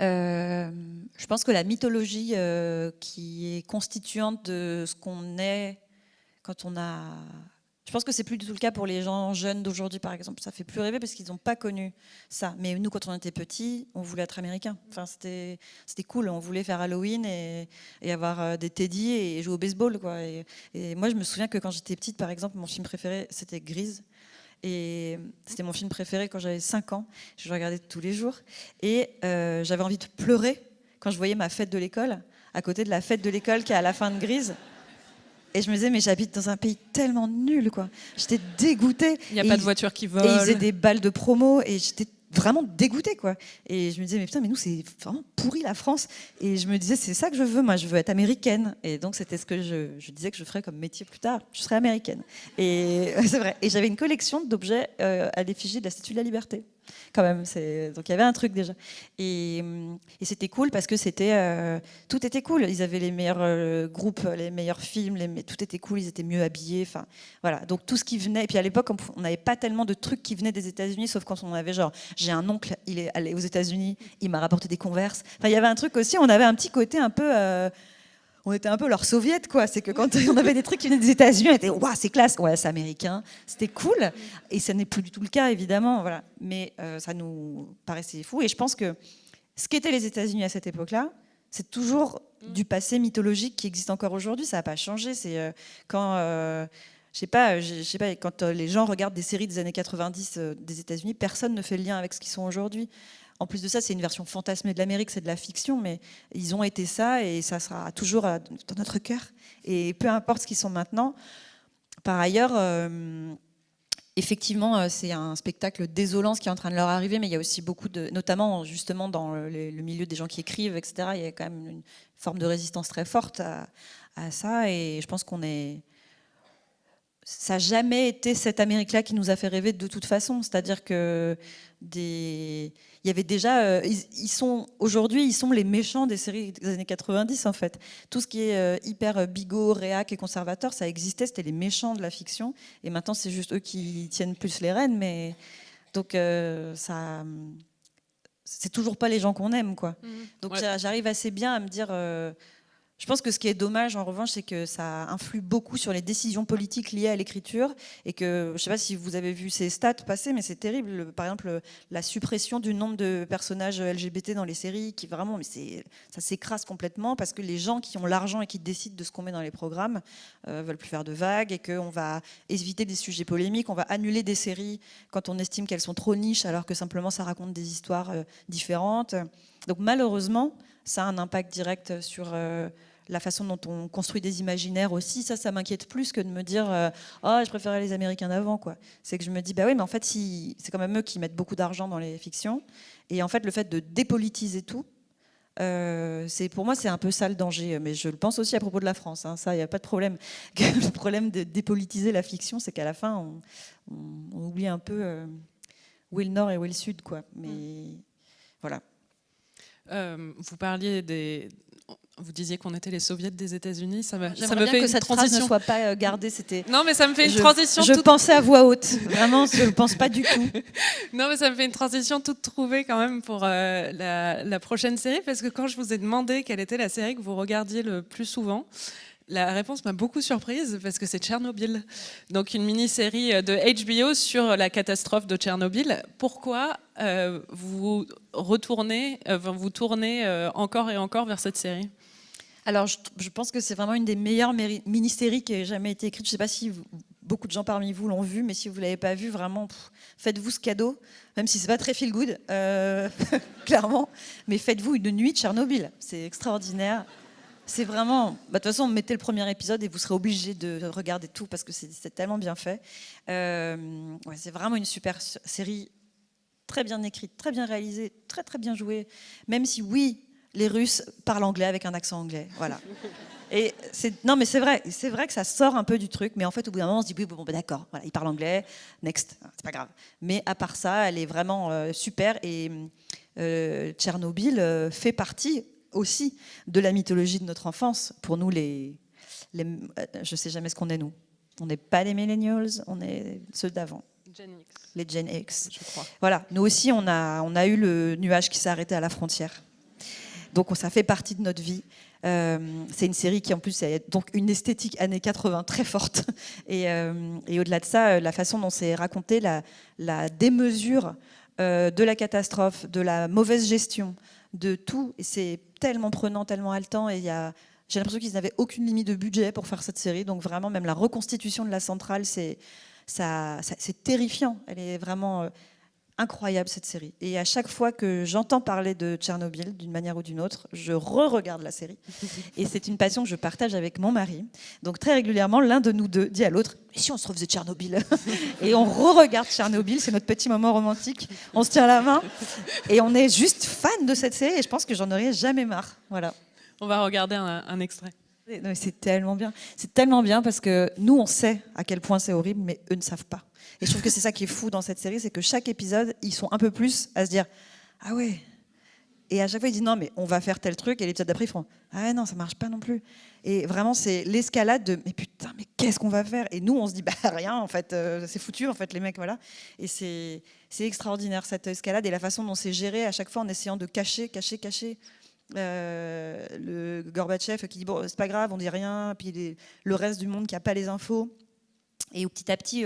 Je pense que la mythologie qui est constituante de ce qu'on est quand on a... Je pense que c'est plus du tout le cas pour les gens jeunes d'aujourd'hui, par exemple. Ça fait plus rêver parce qu'ils n'ont pas connu ça. Mais nous, quand on était petits, on voulait être américain. Enfin, c'était cool. On voulait faire Halloween et avoir des teddy et jouer au baseball, quoi. Et moi, je me souviens que quand j'étais petite, par exemple, mon film préféré, c'était Grease. Et c'était mon film préféré quand j'avais 5 ans. Je le regardais tous les jours. Et j'avais envie de pleurer quand je voyais ma fête de l'école, à côté de la fête de l'école qui est à la fin de Grease. Et je me disais, mais j'habite dans un pays tellement nul, quoi. J'étais dégoûtée. Il n'y a pas de voiture qui vole. Et ils faisaient des balles de promo et j'étais vraiment dégoûtée, quoi. Et je me disais, mais putain, mais nous, c'est vraiment pourri la France. Et je me disais, c'est ça que je veux, moi, je veux être américaine. Et donc, c'était ce que je disais que je ferais comme métier plus tard. Je serais américaine. Et c'est vrai. Et j'avais une collection d'objets à l'effigie de la Statue de la Liberté. Quand même, donc il y avait un truc déjà. Et c'était cool parce que tout était cool. Ils avaient les meilleurs groupes, les meilleurs films, tout était cool. Ils étaient mieux habillés. Enfin, voilà. Donc tout ce qui venait. Et puis à l'époque, on n'avait pas tellement de trucs qui venaient des États-Unis, sauf quand on avait genre, j'ai un oncle, il est allé aux États-Unis, il m'a rapporté des Converse. Enfin, il y avait un truc aussi. On avait un petit côté un peu. On était un peu leur soviet, quoi. C'est que quand on avait des trucs qui venaient des États-Unis, on était waouh, c'est classe, ouais, c'est américain, c'était cool. Et ça n'est plus du tout le cas, évidemment, voilà. Mais ça nous paraissait fou. Et je pense que ce qu'étaient les États-Unis à cette époque-là, c'est toujours du passé mythologique qui existe encore aujourd'hui. Ça n'a pas changé. C'est quand je sais pas, quand les gens regardent des séries des années 90 des États-Unis, personne ne fait le lien avec ce qu'ils sont aujourd'hui. En plus de ça, c'est une version fantasmée de l'Amérique, c'est de la fiction, mais ils ont été ça et ça sera toujours dans notre cœur. Et peu importe ce qu'ils sont maintenant. Par ailleurs, effectivement, c'est un spectacle désolant ce qui est en train de leur arriver, mais il y a aussi beaucoup notamment justement dans le milieu des gens qui écrivent, etc., il y a quand même une forme de résistance très forte à ça. Et je pense ça n'a jamais été cette Amérique-là qui nous a fait rêver de toute façon. C'est-à-dire que il y avait déjà, aujourd'hui, ils sont les méchants des séries des années 90 en fait. Tout ce qui est hyper bigot, réac et conservateur, ça existait, c'était les méchants de la fiction. Et maintenant, c'est juste eux qui tiennent plus les rênes. Mais donc c'est toujours pas les gens qu'on aime, quoi. Donc ouais. J'arrive assez bien à me dire. Je pense que ce qui est dommage, en revanche, c'est que ça influe beaucoup sur les décisions politiques liées à l'écriture et que, je ne sais pas si vous avez vu ces stats passer, mais c'est terrible. Par exemple, la suppression du nombre de personnages LGBT dans les séries, qui vraiment, ça s'écrase complètement parce que les gens qui ont l'argent et qui décident de ce qu'on met dans les programmes veulent plus faire de vagues et qu'on va éviter des sujets polémiques, on va annuler des séries quand on estime qu'elles sont trop niches alors que simplement ça raconte des histoires différentes. Donc malheureusement, ça a un impact direct sur la façon dont on construit des imaginaires aussi. Ça m'inquiète plus que de me dire je préférais les Américains d'avant, quoi. C'est que je me dis, bah oui, mais en fait, c'est quand même eux qui mettent beaucoup d'argent dans les fictions. Et en fait, le fait de dépolitiser tout, pour moi, c'est un peu ça le danger. Mais je le pense aussi à propos de la France. Hein. Ça, il n'y a pas de problème. Le problème de dépolitiser la fiction, c'est qu'à la fin, on oublie un peu où est le Nord et où est le Sud, quoi. Mais voilà. Vous parliez vous disiez qu'on était les soviets des États-Unis. Ça me bien fait que cette phrase ne soit pas gardée. Non, mais ça me fait une transition. Je pensais à voix haute. Vraiment, je ne pense pas du tout. Non, mais ça me fait une transition toute trouvée quand même pour la prochaine série, parce que quand je vous ai demandé quelle était la série que vous regardiez le plus souvent, la réponse m'a beaucoup surprise parce que c'est Tchernobyl. Donc une mini-série de HBO sur la catastrophe de Tchernobyl. Pourquoi vous tournez encore et encore vers cette série ? Alors, je pense que c'est vraiment une des meilleures mini-séries qui ait jamais été écrite. Je ne sais pas si beaucoup de gens parmi vous l'ont vu, mais si vous ne l'avez pas vu, vraiment, faites-vous ce cadeau, même si ce n'est pas très feel good, clairement. Mais faites-vous une nuit de Tchernobyl. C'est extraordinaire. C'est vraiment... de toute façon, mettez le premier épisode et vous serez obligé de regarder tout parce que c'est tellement bien fait. C'est vraiment une super série, très bien écrite, très bien réalisée, très très bien jouée. Même si, oui, les Russes parlent anglais avec un accent anglais. Voilà. Et non, mais c'est vrai que ça sort un peu du truc, mais en fait, au bout d'un moment, on se dit oui, bon, d'accord, voilà, il parle anglais, next, c'est pas grave. Mais à part ça, elle est vraiment super. Et Tchernobyl fait partie aussi de la mythologie de notre enfance. Pour nous, je sais jamais ce qu'on est, nous. On n'est pas les millennials, on est ceux d'avant. Gen X. Les Gen X. Je crois. Voilà, nous aussi, on a eu le nuage qui s'est arrêté à la frontière. Donc ça fait partie de notre vie. C'est une série qui en plus a donc une esthétique années 80 très forte. Et au-delà de ça, la façon dont c'est raconté, la démesure de la catastrophe, de la mauvaise gestion, de tout, et c'est tellement prenant, tellement haletant. Et j'ai l'impression qu'ils n'avaient aucune limite de budget pour faire cette série. Donc vraiment, même la reconstitution de la centrale, c'est terrifiant. Elle est vraiment... incroyable cette série. Et à chaque fois que j'entends parler de Tchernobyl, d'une manière ou d'une autre, je re-regarde la série. Et c'est une passion que je partage avec mon mari. Donc très régulièrement, l'un de nous deux dit à l'autre « Mais si on se refaisait Tchernobyl ?» Et on re-regarde Tchernobyl, c'est notre petit moment romantique. On se tient la main et on est juste fan de cette série et je pense que j'en aurais jamais marre. Voilà. On va regarder un extrait. C'est tellement bien. C'est tellement bien parce que nous, on sait à quel point c'est horrible, mais eux ne savent pas. Et je trouve que c'est ça qui est fou dans cette série, c'est que chaque épisode, ils sont un peu plus à se dire « Ah ouais !» Et à chaque fois, ils disent « Non, mais on va faire tel truc. » Et l'épisode d'après, ils font « Ah ouais, non, ça marche pas non plus. » Et vraiment, c'est l'escalade de « Mais putain, mais qu'est-ce qu'on va faire ?» Et nous, on se dit « Bah rien, en fait, c'est foutu, en fait, les mecs, voilà. » Et c'est extraordinaire, cette escalade et la façon dont c'est géré à chaque fois en essayant de cacher. Le Gorbatchev qui dit bon c'est pas grave on dit rien, puis le reste du monde qui a pas les infos, et où petit à petit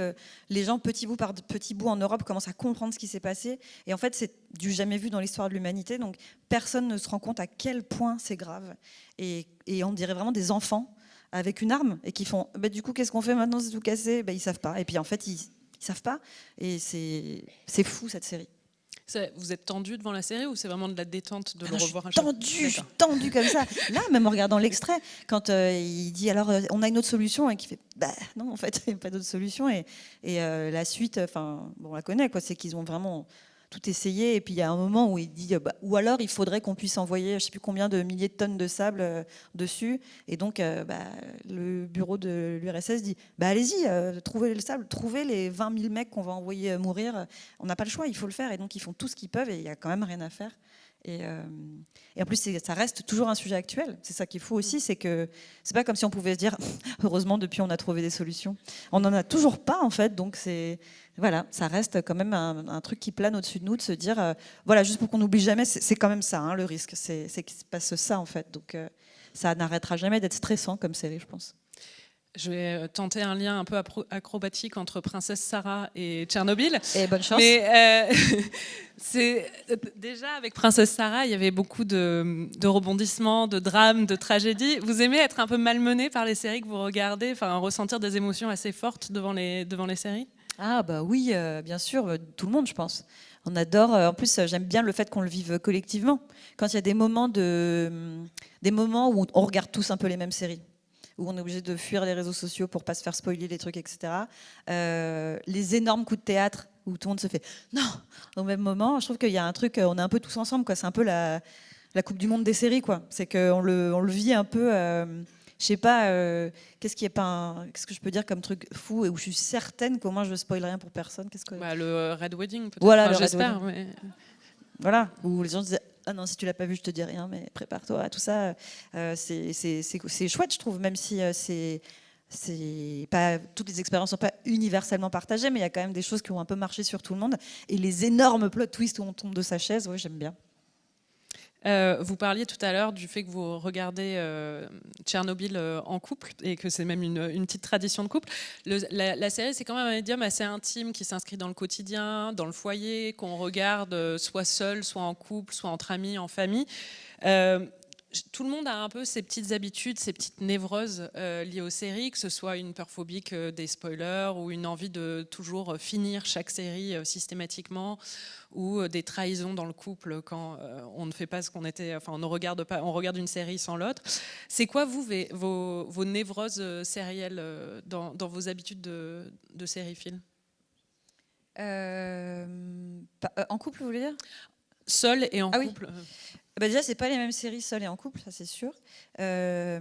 les gens petit bout par petit bout en Europe commencent à comprendre ce qui s'est passé, et en fait c'est du jamais vu dans l'histoire de l'humanité, donc personne ne se rend compte à quel point c'est grave, et on dirait vraiment des enfants avec une arme et qui font bah, du coup qu'est-ce qu'on fait maintenant, c'est tout cassé, bah, ils savent pas, et puis en fait ils savent pas, et c'est fou cette série. Vous êtes tendu devant la série ou c'est vraiment de la détente de le revoir un jour ? Je suis tendu comme ça. Là, même en regardant l'extrait, quand il dit alors on a une autre solution, et qui fait bah non en fait il n'y a pas d'autre solution, et la suite, enfin bon, on la connaît quoi, c'est qu'ils ont vraiment tout essayé, et puis il y a un moment où il dit bah, ou alors il faudrait qu'on puisse envoyer je sais plus combien de milliers de tonnes de sable dessus, et donc le bureau de l'URSS dit bah allez-y, trouvez le sable, trouvez les 20 000 mecs qu'on va envoyer mourir, on n'a pas le choix, il faut le faire, et donc ils font tout ce qu'ils peuvent et il y a quand même rien à faire. Et en plus, ça reste toujours un sujet actuel. C'est ça qui est fou aussi, c'est que c'est pas comme si on pouvait se dire heureusement depuis on a trouvé des solutions. On n'en a toujours pas en fait, donc voilà, ça reste quand même un truc qui plane au-dessus de nous, de se dire voilà, juste pour qu'on n'oublie jamais, c'est quand même ça hein, le risque, c'est qu'il se passe ça en fait. Donc ça n'arrêtera jamais d'être stressant comme série, je pense. Je vais tenter un lien un peu acrobatique entre Princesse Sarah et Tchernobyl. Et bonne chance. Mais déjà avec Princesse Sarah, il y avait beaucoup de rebondissements, de drames, de tragédies. Vous aimez être un peu malmené par les séries que vous regardez, enfin ressentir des émotions assez fortes devant les séries ? Ah bah oui, bien sûr, tout le monde, je pense. On adore. En plus, j'aime bien le fait qu'on le vive collectivement. Quand il y a des moments où on regarde tous un peu les mêmes séries, où on est obligé de fuir les réseaux sociaux pour pas se faire spoiler les trucs, etc. Les énormes coups de théâtre où tout le monde se fait non au même moment. Je trouve qu'il y a un truc, on est un peu tous ensemble, quoi. C'est un peu la Coupe du Monde des séries, quoi. C'est qu'on le vit un peu. Je sais pas, qu'est-ce que je peux dire comme truc fou et où je suis certaine qu'au moins je spoil rien pour personne. Le Red Wedding, peut-être. Voilà, enfin, le Red j'espère. Wedding. Mais... Voilà, où les gens disaient ah non, si tu l'as pas vu, je te dis rien, mais prépare-toi à tout ça. C'est chouette, je trouve, même si c'est pas, toutes les expériences sont pas universellement partagées, mais il y a quand même des choses qui ont un peu marché sur tout le monde. Et les énormes plot twists où on tombe de sa chaise, oui, j'aime bien. Vous parliez tout à l'heure du fait que vous regardez Tchernobyl en couple et que c'est même une petite tradition de couple. La série, c'est quand même un médium assez intime qui s'inscrit dans le quotidien, dans le foyer, qu'on regarde soit seul, soit en couple, soit entre amis, en famille. tout le monde a un peu ses petites habitudes, ses petites névroses liées aux séries, que ce soit une peur phobique des spoilers ou une envie de toujours finir chaque série systématiquement, ou des trahisons dans le couple quand on ne fait pas ce qu'on était, enfin on ne regarde pas, on regarde une série sans l'autre. C'est quoi vos névroses sérielles dans vos habitudes de série-film? En couple, vous voulez dire? Seul et en Ah oui. couple. Bah déjà, c'est pas les mêmes séries seul et en couple, ça c'est sûr. Enfin,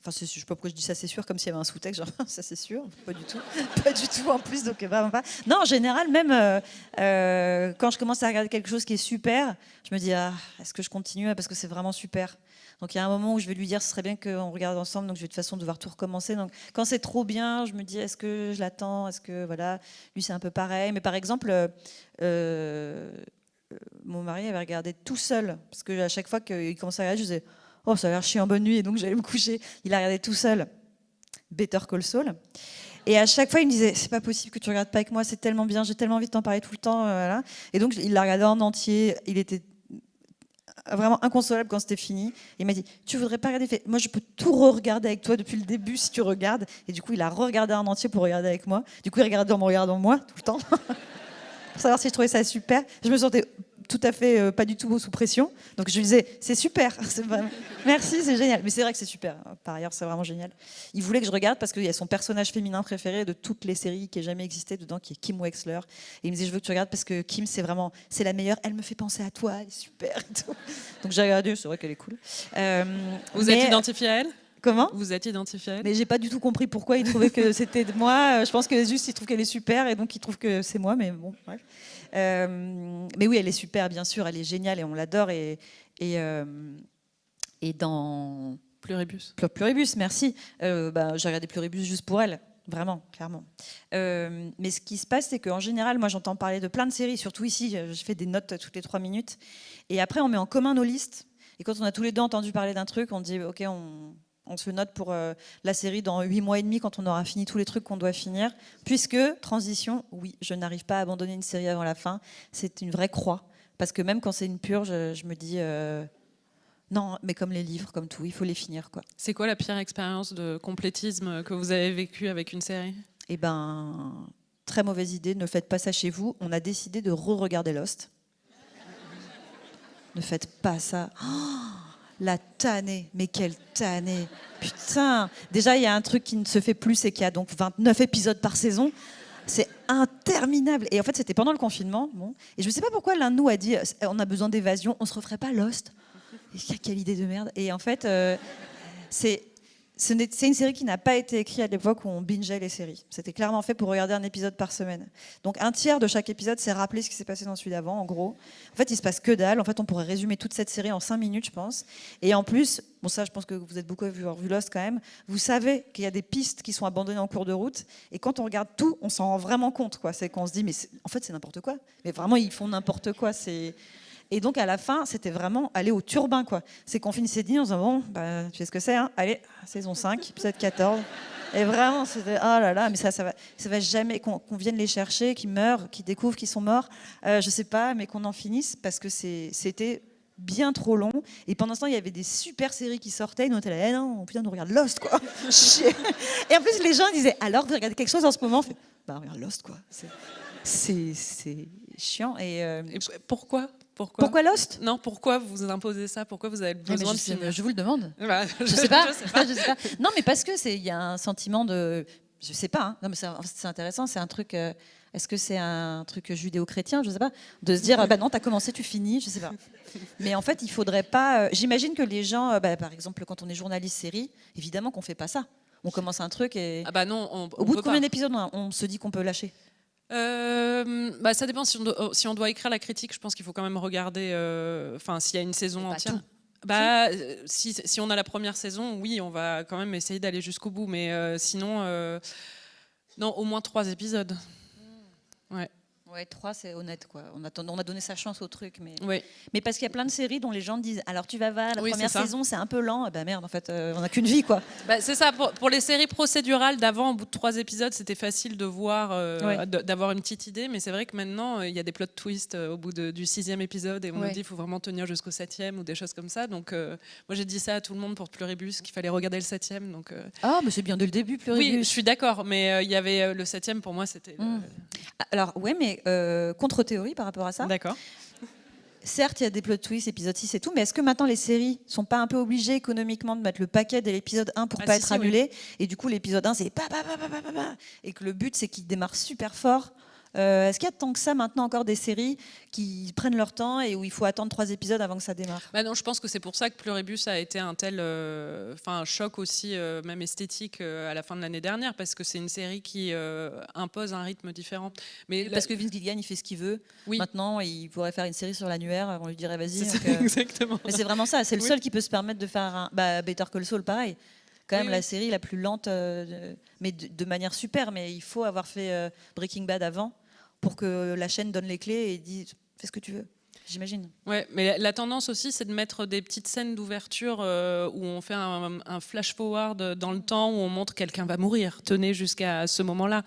je sais pas pourquoi je dis ça c'est sûr, comme s'il y avait un sous-texte, genre ça c'est sûr, pas du tout, pas du tout en plus, donc vraiment pas. Non, en général, même quand je commence à regarder quelque chose qui est super, je me dis est-ce que je continue parce que c'est vraiment super. Donc il y a un moment où je vais lui dire ce serait bien qu'on regarde ensemble, donc je vais de toute façon devoir tout recommencer. Donc quand c'est trop bien, je me dis est-ce que je l'attends, est-ce que voilà, lui c'est un peu pareil. Mais par exemple. Mon mari avait regardé tout seul, parce que à chaque fois qu'il commençait à regarder, je disais oh ça a l'air chiant, bonne nuit, et donc j'allais me coucher. Il a regardé tout seul Better Call Saul, et à chaque fois il me disait c'est pas possible que tu regardes pas avec moi, c'est tellement bien, j'ai tellement envie de t'en parler tout le temps, voilà. Et donc il l'a regardé en entier, il était vraiment inconsolable quand c'était fini. Il m'a dit tu voudrais pas regarder? Moi je peux tout re-regarder avec toi depuis le début si tu regardes. Et du coup il a re-regardé en entier pour regarder avec moi. Du coup il regardait en me regardant moi tout le temps pour savoir si je trouvais ça super. Je me sentais tout à fait pas du tout sous pression. Donc je lui disais, c'est super, merci, c'est génial. Mais c'est vrai que c'est super, par ailleurs, c'est vraiment génial. Il voulait que je regarde parce qu'il y a son personnage féminin préféré de toutes les séries qui ait jamais existé dedans, qui est Kim Wexler. Et il me disait, je veux que tu regardes parce que Kim, c'est la meilleure, elle me fait penser à toi, elle est super. Et tout. Donc j'ai regardé, c'est vrai qu'elle est cool. Vous êtes identifié à elle? Comment? Vous êtes identifié à elle? Mais j'ai pas du tout compris pourquoi il trouvait que c'était de moi. Je pense que juste il trouve qu'elle est super et donc il trouve que c'est moi. Mais bon, bref. Mais oui, elle est super, bien sûr, elle est géniale et on l'adore. Et dans Pluribus. Pluribus, merci. J'ai regardé Pluribus juste pour elle, vraiment, clairement. Mais ce qui se passe, c'est qu'en général, moi j'entends parler de plein de séries, surtout ici, je fais des notes toutes les 3 minutes. Et après, on met en commun nos listes. Et quand on a tous les deux entendu parler d'un truc, on dit ok, on se note pour la série dans 8 mois et demi quand on aura fini tous les trucs qu'on doit finir. Puisque, transition, oui, je n'arrive pas à abandonner une série avant la fin. C'est une vraie croix. Parce que même quand c'est une purge, je me dis non, mais comme les livres, comme tout, il faut les finir, quoi. C'est quoi la pire expérience de complétisme que vous avez vécue avec une série? Eh ben, très mauvaise idée, ne faites pas ça chez vous. On a décidé de re-regarder Lost. Ne faites pas ça. Oh, la tannée, mais quelle tannée. Putain. Déjà, il y a un truc qui ne se fait plus, c'est qu'il y a donc 29 épisodes par saison. C'est interminable. Et en fait, c'était pendant le confinement. Bon. Et je ne sais pas pourquoi l'un de nous a dit on a besoin d'évasion, on se referait pas Lost. Et quelle idée de merde. Et en fait, c'est une série qui n'a pas été écrite à l'époque où on bingeait les séries. C'était clairement fait pour regarder un épisode par semaine. Donc un tiers de chaque épisode, c'est rappeler ce qui s'est passé dans celui d'avant, en gros. En fait, il se passe que dalle. En fait, on pourrait résumer toute cette série en 5 minutes, je pense. Et en plus, bon ça, je pense que vous êtes beaucoup à avoir vu Lost quand même, vous savez qu'il y a des pistes qui sont abandonnées en cours de route. Et quand on regarde tout, on s'en rend vraiment compte, quoi. C'est qu'on se dit, mais en fait, c'est n'importe quoi. Mais vraiment, ils font n'importe quoi. Et donc à la fin, c'était vraiment aller au turbin, quoi. C'est qu'on finissait dit, on se dit bon, tu sais ce que c'est, hein, allez, saison 5, épisode 14. Et vraiment, c'était oh là là, mais ça va jamais qu'on vienne les chercher, qu'ils meurent, qu'ils découvrent qu'ils sont morts, je sais pas, mais qu'on en finisse parce que c'était bien trop long. Et pendant ce temps, il y avait des super séries qui sortaient. Et nous, on était là, eh non, putain, on regarde Lost, quoi. Et en plus, les gens disaient, alors, vous regardez quelque chose en ce moment? On fait, on regarde Lost, quoi. C'est chiant. Et pourquoi Lost? Non, pourquoi vous imposez ça? Pourquoi vous avez besoin de finir? Je vous le demande. Bah, je sais pas. Je sais pas. Non, mais parce que il y a un sentiment de, je sais pas. Hein. Non, mais c'est intéressant. C'est un truc. Est-ce que c'est un truc judéo-chrétien? Je sais pas. De se dire, non, t'as commencé, tu finis. Je sais pas. Mais en fait, il faudrait pas. J'imagine que les gens, par exemple, quand on est journaliste série, évidemment qu'on fait pas ça. On commence un truc et. Ah bah non. Au bout de combien d'épisodes on se dit qu'on peut lâcher? Ça dépend si on doit écrire la critique. Je pense qu'il faut quand même regarder s'il y a une saison entière. Si on a la première saison, oui, on va quand même essayer d'aller jusqu'au bout, mais sinon non, au moins 3 épisodes. Ouais. Ouais, 3, c'est honnête, quoi. On a donné sa chance au truc, Oui. mais parce qu'il y a plein de séries dont les gens disent alors tu vas voir, la Oui, première c'est ça. saison c'est un peu lent, bah merde, en fait, on n'a qu'une vie, quoi. Bah, c'est ça, pour les séries procédurales d'avant, au bout de 3 épisodes, c'était facile de voir, Ouais. d'avoir une petite idée, mais c'est vrai que maintenant, il y a des plot twists au bout du 6e épisode, et on nous dit qu'il faut vraiment tenir jusqu'au 7e ou des choses comme ça. Donc, moi, j'ai dit ça à tout le monde pour Pluribus, qu'il fallait regarder le 7e. Donc, Ah, mais c'est bien dès le début, Pluribus. oui, je suis d'accord, mais il y avait le 7e, pour moi, c'était... Alors, ouais, mais contre-théorie par rapport à ça. D'accord. Certes, il y a des plot twists, épisode 6 et tout, mais est-ce que maintenant les séries sont pas un peu obligées économiquement de mettre le paquet dès l'épisode 1 pour pas être annulé, et du coup l'épisode 1 c'est et que le but c'est qu'il démarre super fort. Est-ce qu'il y a tant que ça maintenant encore des séries qui prennent leur temps et où il faut attendre 3 épisodes avant que ça démarre? Bah non, je pense que c'est pour ça que Pluribus a été un tel un choc aussi, même esthétique, à la fin de l'année dernière, parce que c'est une série qui impose un rythme différent. Mais parce que Vince Gilligan il fait ce qu'il veut. Oui. Maintenant il pourrait faire une série sur l'annuaire, on lui dirait vas-y. Exactement. Mais c'est vraiment ça, c'est le seul qui peut se permettre de faire un Better Call Saul pareil. Quand même la série la plus lente, mais de manière super, mais il faut avoir fait Breaking Bad avant pour que la chaîne donne les clés et dise fais ce que tu veux, j'imagine. Ouais, mais la tendance aussi, c'est de mettre des petites scènes d'ouverture où on fait un flash forward dans le temps, où on montre quelqu'un va mourir, tenez jusqu'à ce moment-là.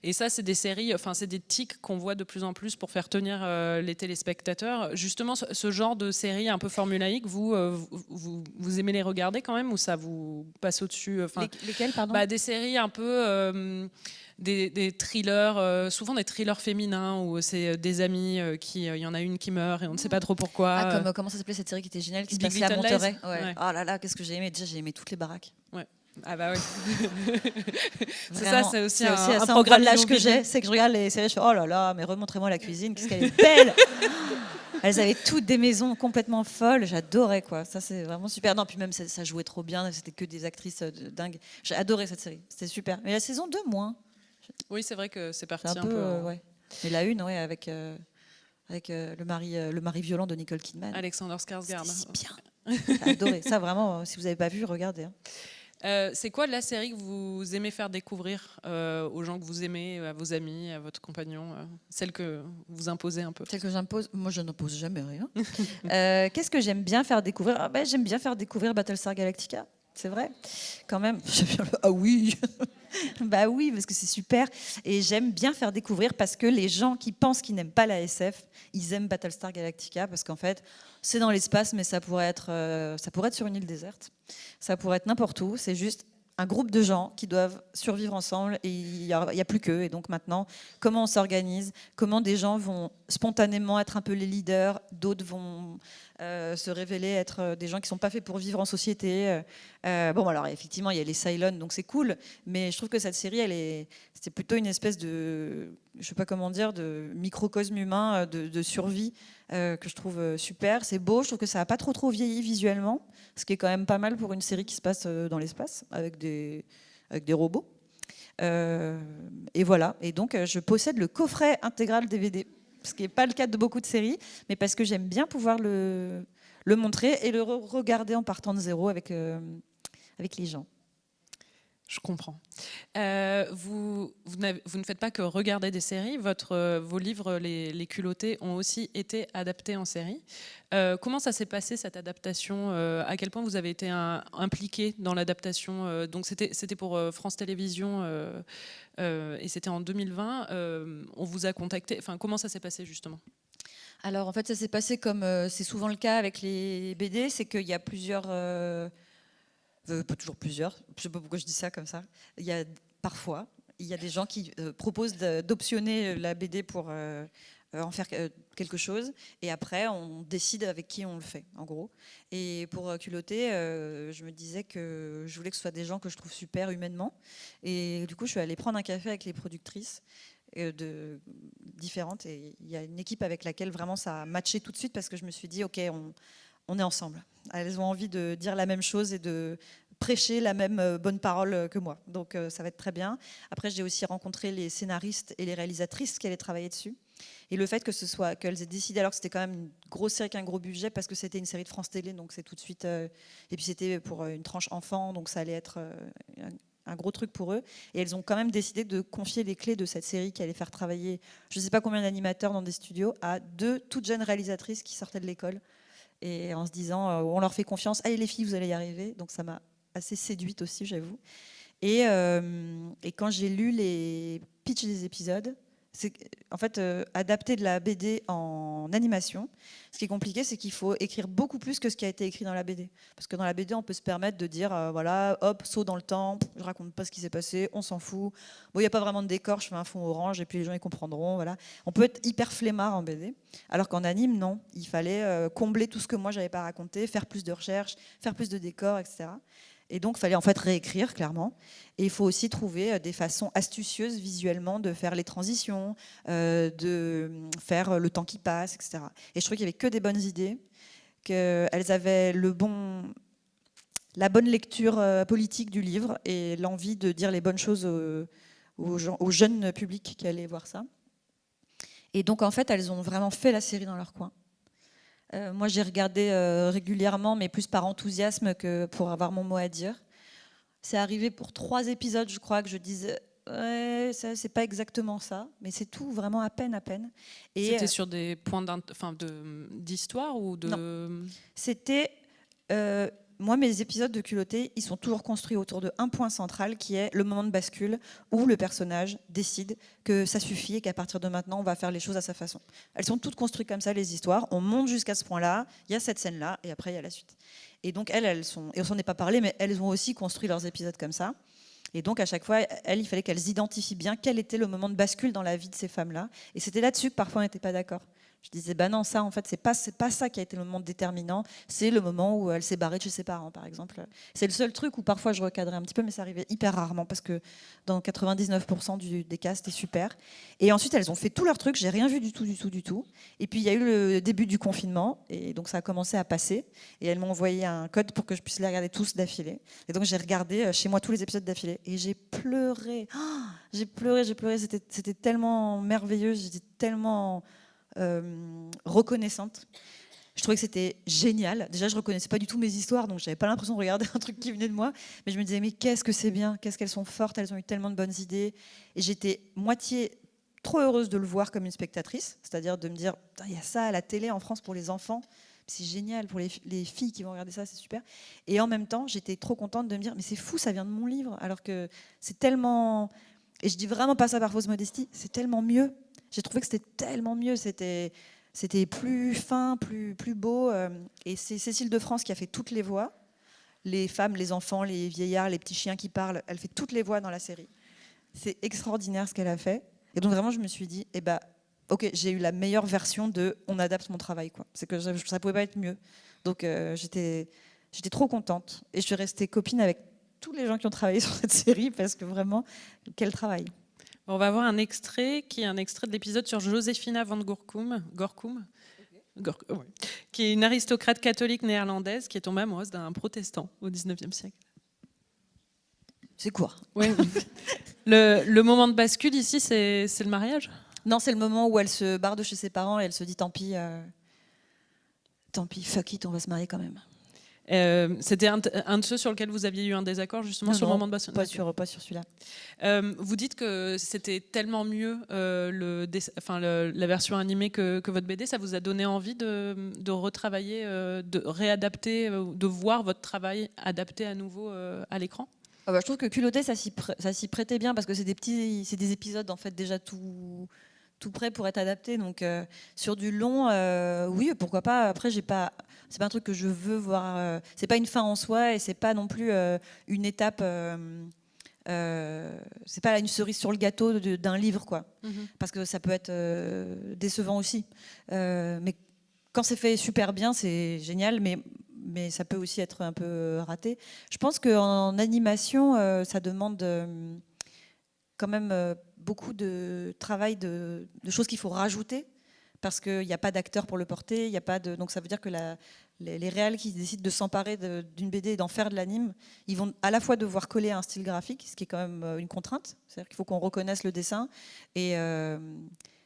Et ça, c'est des séries, enfin c'est des tics qu'on voit de plus en plus pour faire tenir les téléspectateurs. Justement, ce genre de séries un peu formulaïques, vous aimez les regarder quand même, ou ça vous passe au-dessus? Lesquelles, pardon? Des séries un peu... Des thrillers, souvent des thrillers féminins où c'est des amis il y en a une qui meurt et on ne sait pas trop pourquoi. Ah, comme comment ça s'appelait cette série qui était géniale, qui se Big passait à Little Monterey. Lies. Ouais. Ouais. Oh là là, qu'est-ce que j'ai aimé. Déjà, j'ai aimé toutes les baraques. Ouais. Ah bah oui. C'est Vraiment, ça, c'est aussi un programme programme l'âge que immobilier. j'ai, c'est que je regarde les séries, je fais oh là là, mais remontrez-moi la cuisine, qu'est-ce qu'elle est belle. Elles avaient toutes des maisons complètement folles, j'adorais quoi. Ça c'est vraiment super. Non, puis même ça jouait trop bien, c'était que des actrices dingues. J'ai adoré cette série, c'était super. Mais la saison 2 moins. Oui, c'est vrai que c'est parti C'est un peu. ouais. Mais la une, ouais, avec le mari violent de Nicole Kidman. Alexander Skarsgård. C'était si bien. J'ai adoré. Ça vraiment, si vous n'avez pas vu, regardez. Hein. C'est quoi la série que vous aimez faire découvrir aux gens que vous aimez, à vos amis, à votre compagnon, celle que vous imposez un peu? Celle que j'impose? Moi, je n'impose jamais rien. Qu'est-ce que j'aime bien faire découvrir? J'aime bien faire découvrir Battlestar Galactica. C'est vrai, quand même. Ah oui. Bah oui, parce que c'est super. Et j'aime bien faire découvrir parce que les gens qui pensent qu'ils n'aiment pas la SF, ils aiment Battlestar Galactica parce qu'en fait, c'est dans l'espace, mais ça pourrait être sur une île déserte. Ça pourrait être n'importe où. C'est juste un groupe de gens qui doivent survivre ensemble et il n'y a plus qu'eux. Et donc maintenant, comment on s'organise? Comment des gens vont spontanément être un peu les leaders, d'autres vont se révéler être des gens qui ne sont pas faits pour vivre en société. Bon, alors effectivement, il y a les Cylons, donc c'est cool, mais je trouve que cette série, c'est plutôt une espèce de, je sais pas comment dire, de microcosme humain de survie que je trouve super. C'est beau, je trouve que ça n'a pas trop vieilli visuellement, ce qui est quand même pas mal pour une série qui se passe dans l'espace avec des robots. Et voilà. Et donc, je possède le coffret intégral DVD, ce qui n'est pas le cas de beaucoup de séries, mais parce que j'aime bien pouvoir le montrer et le regarder en partant de zéro avec les gens. Je comprends. Vous ne faites pas que regarder des séries. Vos livres, les culottés, ont aussi été adaptés en série. Comment ça s'est passé, cette adaptation? À quel point vous avez été impliqué dans l'adaptation? Donc c'était pour France Télévisions et c'était en 2020. On vous a contacté. Enfin, comment ça s'est passé justement? Alors en fait, ça s'est passé comme c'est souvent le cas avec les BD, c'est qu'il y a plusieurs... pas toujours plusieurs, je ne sais pas pourquoi je dis ça comme ça. Parfois, il y a des gens qui proposent d'optionner la BD pour en faire quelque chose, et après on décide avec qui on le fait, en gros. Et pour Culotté, je me disais que je voulais que ce soit des gens que je trouve super humainement, et du coup je suis allée prendre un café avec les productrices différentes, et il y a une équipe avec laquelle vraiment ça a matché tout de suite, parce que je me suis dit ok, on est ensemble. Elles ont envie de dire la même chose et de prêcher la même bonne parole que moi. Donc ça va être très bien. Après, j'ai aussi rencontré les scénaristes et les réalisatrices qui allaient travailler dessus. Et le fait qu'elles aient décidé, alors que c'était quand même une grosse série avec un gros budget, parce que c'était une série de France Télé, donc c'est tout de suite... et puis c'était pour une tranche enfant, donc ça allait être un gros truc pour eux. Et elles ont quand même décidé de confier les clés de cette série qui allait faire travailler je ne sais pas combien d'animateurs dans des studios à 2 toutes jeunes réalisatrices qui sortaient de l'école. Et en se disant, on leur fait confiance, allez les filles, vous allez y arriver. Donc ça m'a assez séduite aussi, j'avoue. Et quand j'ai lu les pitchs des épisodes, c'est en fait adapter de la BD en animation. Ce qui est compliqué, c'est qu'il faut écrire beaucoup plus que ce qui a été écrit dans la BD. Parce que dans la BD, on peut se permettre de dire, voilà, hop, saut dans le temps, je raconte pas ce qui s'est passé, on s'en fout. Bon, il n'y a pas vraiment de décor, je fais un fond orange et puis les gens ils comprendront. Voilà. On peut être hyper flemmard en BD, alors qu'en anime, non. Il fallait combler tout ce que moi j'avais pas raconté, faire plus de recherches, faire plus de décors, etc. Et donc, il fallait en fait réécrire, clairement. Et il faut aussi trouver des façons astucieuses visuellement de faire les transitions, de faire le temps qui passe, etc. Et je trouvais qu'il n'y avait que des bonnes idées, qu'elles avaient la bonne lecture politique du livre et l'envie de dire les bonnes choses aux jeunes publics qui allaient voir ça. Et donc, en fait, elles ont vraiment fait la série dans leur coin. Moi, j'ai regardé régulièrement, mais plus par enthousiasme que pour avoir mon mot à dire. C'est arrivé pour 3 épisodes, je crois, que je disais ouais, ça, c'est pas exactement ça, mais c'est tout, vraiment à peine, à peine. Et c'était sur des points d'histoire ou de... Non. C'était moi, mes épisodes de Culotté, ils sont toujours construits autour de un point central qui est le moment de bascule où le personnage décide que ça suffit et qu'à partir de maintenant, on va faire les choses à sa façon. Elles sont toutes construites comme ça, les histoires. On monte jusqu'à ce point-là, il y a cette scène-là et après, il y a la suite. Et donc, elles sont, et on s'en est pas parlé, mais elles ont aussi construit leurs épisodes comme ça. Et donc, à chaque fois, il fallait qu'elles identifient bien quel était le moment de bascule dans la vie de ces femmes-là. Et c'était là-dessus que parfois on n'était pas d'accord. Je disais, bah non, ça, en fait, c'est pas ça qui a été le moment déterminant. C'est le moment où elle s'est barrée de chez ses parents, par exemple. C'est le seul truc où parfois je recadrais un petit peu, mais ça arrivait hyper rarement parce que dans 99% des cas, c'était super. Et ensuite, elles ont fait tout leur truc. J'ai rien vu du tout. Et puis, il y a eu le début du confinement. Et donc, ça a commencé à passer. Et elles m'ont envoyé un code pour que je puisse les regarder tous d'affilée. Et donc, j'ai regardé chez moi tous les épisodes d'affilée. Et j'ai pleuré. Oh, j'ai pleuré. C'était tellement merveilleux. J'étais tellement... reconnaissante. Je trouvais que c'était génial. Déjà, je reconnaissais pas du tout mes histoires, donc j'avais pas l'impression de regarder un truc qui venait de moi. Mais je me disais, mais qu'est-ce que c'est bien, qu'est-ce qu'elles sont fortes, elles ont eu tellement de bonnes idées. Et j'étais moitié trop heureuse de le voir comme une spectatrice, c'est-à-dire de me dire, il y a ça à la télé en France pour les enfants, c'est génial, pour les filles qui vont regarder ça, c'est super. Et en même temps, j'étais trop contente de me dire, mais c'est fou, ça vient de mon livre, alors que c'est tellement... Et je dis vraiment pas ça par fausse modestie, c'est tellement mieux. J'ai trouvé que c'était tellement mieux, c'était plus fin, plus beau. Et c'est Cécile de France qui a fait toutes les voix. Les femmes, les enfants, les vieillards, les petits chiens qui parlent, elle fait toutes les voix dans la série. C'est extraordinaire ce qu'elle a fait. Et donc vraiment, je me suis dit, ok, j'ai eu la meilleure version de on adapte mon travail, quoi. C'est que ça pouvait pas être mieux. Donc j'étais trop contente. Et je suis restée copine avec tous les gens qui ont travaillé sur cette série parce que vraiment, quel travail. On va voir un extrait qui est un extrait de l'épisode sur Josefina van Gorkum, qui est une aristocrate catholique néerlandaise qui est tombée amoureuse d'un protestant au 19e siècle. C'est quoi? Ouais. Le moment de bascule ici, c'est le mariage? Non, c'est le moment où elle se barre de chez ses parents et elle se dit tant pis, fuck it, on va se marier quand même. C'était un de ceux sur lequel vous aviez eu un désaccord justement sur le moment de bascule. Pas sur celui-là. Vous dites que c'était tellement mieux la version animée que votre BD. Ça vous a donné envie de retravailler, de réadapter, de voir votre travail adapté à nouveau à l'écran? Je trouve que Culotté, ça s'y prêtait bien parce que c'est des épisodes en fait déjà tout prêt pour être adapté. Donc sur du long, oui, pourquoi pas. Après, c'est pas un truc que je veux voir. C'est pas une fin en soi et c'est pas non plus une étape. C'est pas une cerise sur le gâteau d'un livre, quoi. Parce que ça peut être décevant aussi. Mais quand c'est fait super bien, c'est génial. Mais ça peut aussi être un peu raté. Je pense qu'en animation, ça demande quand même beaucoup de travail, de choses qu'il faut rajouter, parce qu'il n'y a pas d'acteur pour le porter, donc ça veut dire que les réals qui décident de s'emparer d'une BD et d'en faire de l'anime, ils vont à la fois devoir coller à un style graphique, ce qui est quand même une contrainte, c'est-à-dire qu'il faut qu'on reconnaisse le dessin, et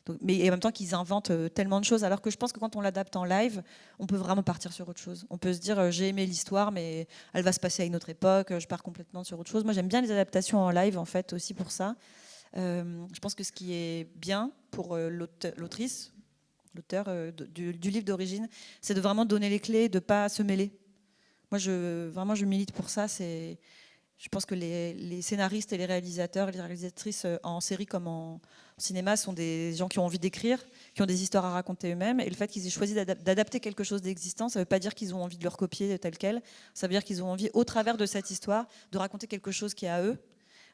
Donc, et en même temps qu'ils inventent tellement de choses, alors que je pense que quand on l'adapte en live, on peut vraiment partir sur autre chose. On peut se dire j'ai aimé l'histoire, mais elle va se passer à une autre époque, je pars complètement sur autre chose. Moi j'aime bien les adaptations en live en fait aussi pour ça. Je pense que ce qui est bien pour l'autrice, l'auteur du livre d'origine, c'est de vraiment donner les clés, de ne pas se mêler. Moi je milite pour ça. Je pense que les scénaristes et les réalisateurs et les réalisatrices en série comme en cinéma sont des gens qui ont envie d'écrire, qui ont des histoires à raconter eux-mêmes. Et le fait qu'ils aient choisi d'adapter quelque chose d'existant, ça ne veut pas dire qu'ils ont envie de le recopier tel quel. Ça veut dire qu'ils ont envie, au travers de cette histoire, de raconter quelque chose qui est à eux.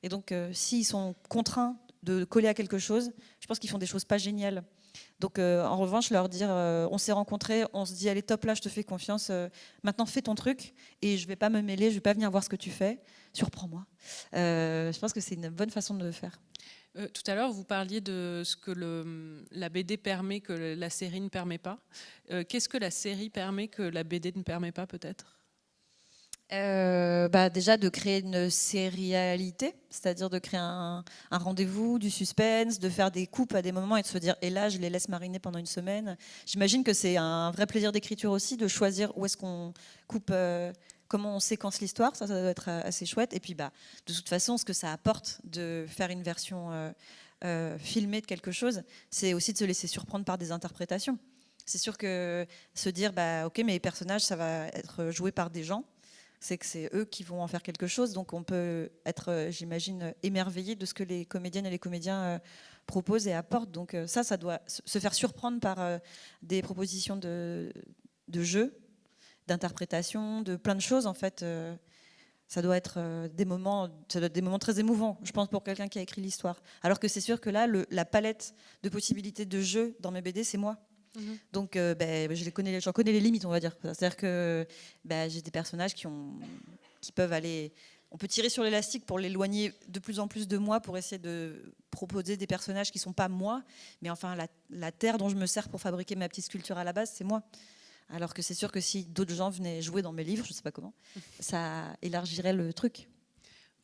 Et donc, s'ils sont contraints de coller à quelque chose, je pense qu'ils font des choses pas géniales. Donc, en revanche, leur dire, on s'est rencontrés, on se dit, allez, top, là, je te fais confiance. Maintenant, fais ton truc et je vais pas me mêler, je vais pas venir voir ce que tu fais. Surprends-moi. Je pense que c'est une bonne façon de le faire. Tout à l'heure, vous parliez de ce que la BD permet que la série ne permet pas. Qu'est-ce que la série permet que la BD ne permet pas, peut-être ? Déjà de créer une sérialité, c'est-à-dire de créer un rendez-vous, du suspense, de faire des coupes à des moments et de se dire et là je les laisse mariner pendant une semaine. J'imagine que c'est un vrai plaisir d'écriture aussi de choisir où est-ce qu'on coupe, comment on séquence l'histoire, ça doit être assez chouette. Et puis de toute façon ce que ça apporte de faire une version filmée de quelque chose, c'est aussi de se laisser surprendre par des interprétations. C'est sûr que se dire ok mais les personnages ça va être joué par des gens, c'est que c'est eux qui vont en faire quelque chose. Donc on peut être, j'imagine, émerveillé de ce que les comédiennes et les comédiens proposent et apportent. Donc ça doit se faire surprendre par des propositions de jeu, d'interprétation, de plein de choses. En fait, ça doit être des moments très émouvants, je pense, pour quelqu'un qui a écrit l'histoire. Alors que c'est sûr que là, la palette de possibilités de jeu dans mes BD, c'est moi. Donc j'en connais les limites, on va dire. C'est-à-dire que j'ai des personnages qui peuvent aller... On peut tirer sur l'élastique pour l'éloigner de plus en plus de moi, pour essayer de proposer des personnages qui ne sont pas moi, mais enfin la terre dont je me sers pour fabriquer ma petite sculpture à la base, c'est moi. Alors que c'est sûr que si d'autres gens venaient jouer dans mes livres, je ne sais pas comment, ça élargirait le truc.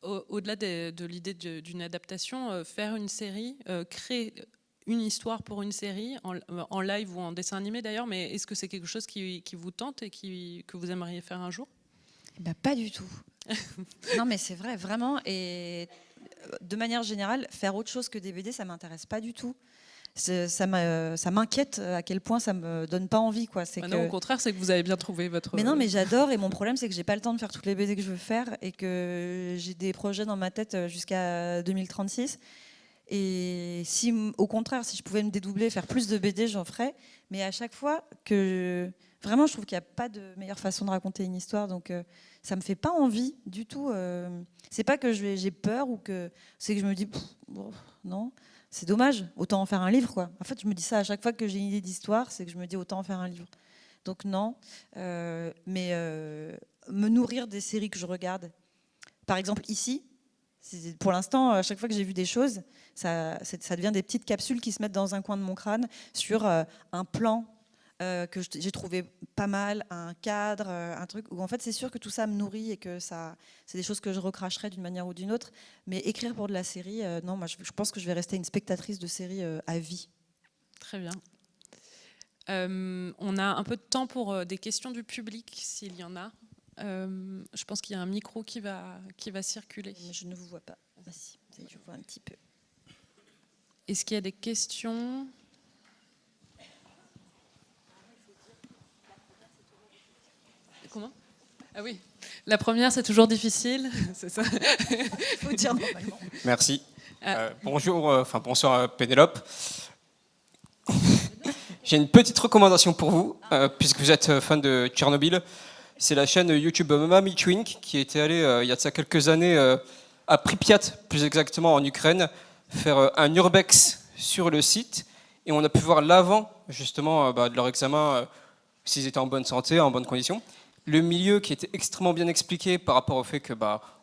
Au-delà de l'idée d'une adaptation, faire une série, créer une histoire pour une série, en live ou en dessin animé d'ailleurs, mais est-ce que c'est quelque chose qui vous tente et que vous aimeriez faire un jour ? Pas du tout. Non mais c'est vrai, vraiment. Et de manière générale, faire autre chose que des BD, ça ne m'intéresse pas du tout. Ça m'inquiète à quel point ça ne me donne pas envie. Quoi. Non, au contraire, c'est que vous avez bien trouvé votre... Mais non, mais j'adore. Et mon problème, c'est que je n'ai pas le temps de faire toutes les BD que je veux faire et que j'ai des projets dans ma tête jusqu'à 2036. Et si, au contraire, si je pouvais me dédoubler, faire plus de BD, j'en ferais. Mais à chaque fois que... Vraiment, je trouve qu'il n'y a pas de meilleure façon de raconter une histoire. Donc, ça ne me fait pas envie du tout. C'est pas que j'ai peur ou que... C'est que je me dis, non, c'est dommage, autant en faire un livre, quoi. En fait, je me dis ça à chaque fois que j'ai une idée d'histoire, c'est que je me dis, autant en faire un livre. Donc, non. Mais me nourrir des séries que je regarde. Par exemple, ici... Pour l'instant, à chaque fois que j'ai vu des choses, ça devient des petites capsules qui se mettent dans un coin de mon crâne sur un plan que j'ai trouvé pas mal, un cadre, un truc où en fait c'est sûr que tout ça me nourrit et que c'est des choses que je recracherai d'une manière ou d'une autre. Mais écrire pour de la série, non, moi je pense que je vais rester une spectatrice de série à vie. Très bien. On a un peu de temps pour des questions du public, s'il y en a. Je pense qu'il y a un micro qui va circuler. Mais je ne vous vois pas. Ah, si, je vois un petit peu. Est-ce qu'il y a des questions ? Comment ? Ah oui, la première c'est toujours difficile, c'est ça. Il faut dire normalement. Merci. Bonsoir Pénélope. J'ai une petite recommandation pour vous, puisque vous êtes fan de Tchernobyl. C'est la chaîne YouTube Mamie Twink qui était allée il y a de ça quelques années à Pripyat, plus exactement en Ukraine, faire un urbex sur le site. Et on a pu voir l'avant justement de leur examen, s'ils étaient en bonne santé, en bonnes conditions. Le milieu qui était extrêmement bien expliqué par rapport au fait que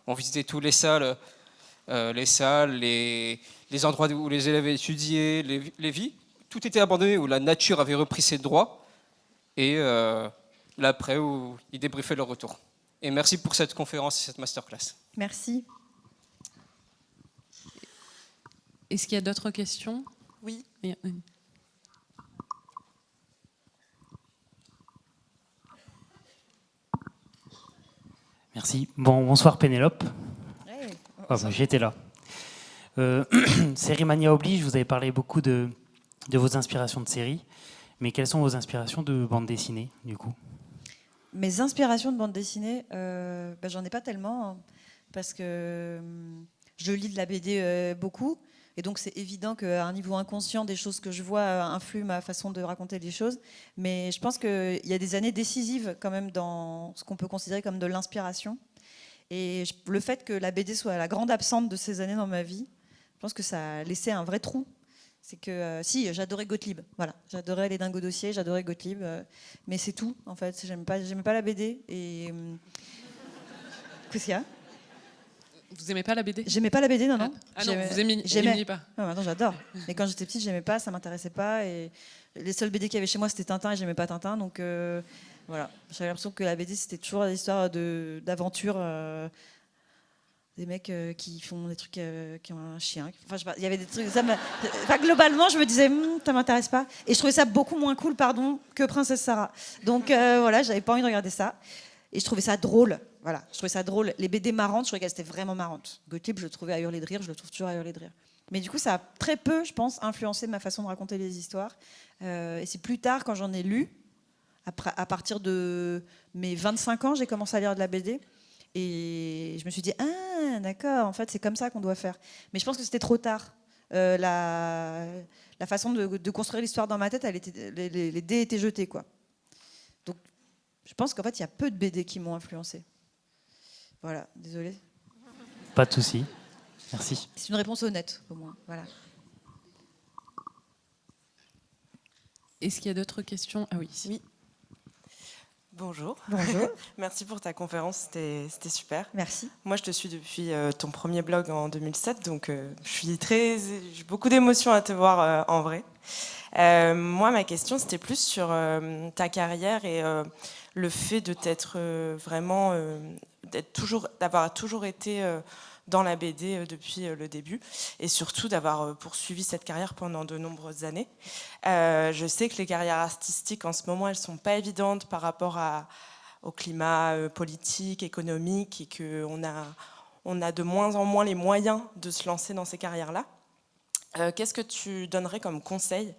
on visitait tous les salles, les endroits où les élèves étudiaient, les vies. Tout était abandonné, où la nature avait repris ses droits. Et là après, où ils débriefaient leur retour. Et merci pour cette conférence et cette masterclass. Merci. Est-ce qu'il y a d'autres questions ? Oui. Merci. Bonsoir Pénélope. Ouais. J'étais là. Série Mania oblige, vous avez parlé beaucoup de vos inspirations de séries, mais quelles sont vos inspirations de bande dessinée, du coup? Mes inspirations de bande dessinée, j'en ai pas tellement, hein, parce que je lis de la BD beaucoup, et donc c'est évident qu'à un niveau inconscient, des choses que je vois influent ma façon de raconter les choses, mais je pense qu'il y a des années décisives quand même dans ce qu'on peut considérer comme de l'inspiration, et le fait que la BD soit la grande absente de ces années dans ma vie, je pense que ça a laissé un vrai trou. C'est que si, j'adorais Gottlieb, voilà, j'adorais les Dingos Dossiers, j'adorais Gottlieb, mais c'est tout en fait. J'aimais pas la BD et qu'est-ce qu'il y a? Vous aimez pas la BD? J'aimais pas la BD, non non. Ah non, vous j'aimais. aimiez pas. Non, maintenant j'adore. Mais quand j'étais petite, j'aimais pas, ça m'intéressait pas et les seuls BD qu'il y avait chez moi c'était Tintin et j'aimais pas Tintin, donc voilà. J'avais l'impression que la BD c'était toujours des histoires d'aventure. Des mecs qui font des trucs, qui ont un chien. Enfin, je sais pas, il y avait des trucs. Enfin, globalement, je me disais, ça m'intéresse pas. Et je trouvais ça beaucoup moins cool, que Princesse Sarah. Donc voilà, j'avais pas envie de regarder ça. Et je trouvais ça drôle. Voilà, je trouvais ça drôle. Les BD marrantes, je trouvais qu'elles étaient vraiment marrantes. Gottlieb, je le trouvais à hurler de rire, je le trouve toujours à hurler de rire. Mais du coup, ça a très peu, je pense, influencé ma façon de raconter les histoires. Et c'est plus tard, quand j'en ai lu, à partir de mes 25 ans, j'ai commencé à lire de la BD. Et je me suis dit, ah, d'accord, en fait, c'est comme ça qu'on doit faire. Mais je pense que c'était trop tard. La façon de construire l'histoire dans ma tête, les dés étaient jetés, quoi. Donc, je pense qu'en fait, il y a peu de BD qui m'ont influencé. Voilà, désolée. Pas de souci. Merci. C'est une réponse honnête, au moins. Voilà. Est-ce qu'il y a d'autres questions? Ah oui. Oui. Bonjour. Bonjour. Merci pour ta conférence, c'était super. Merci. Moi, je te suis depuis ton premier blog en 2007, donc j'ai beaucoup d'émotions à te voir en vrai. Moi, ma question, c'était plus sur ta carrière et le fait de t'être vraiment, d'avoir toujours été dans la BD depuis le début et surtout d'avoir poursuivi cette carrière pendant de nombreuses années. Je sais que les carrières artistiques en ce moment, elles sont pas évidentes par rapport au climat politique, économique et qu'on a de moins en moins les moyens de se lancer dans ces carrières-là. Qu'est-ce que tu donnerais comme conseil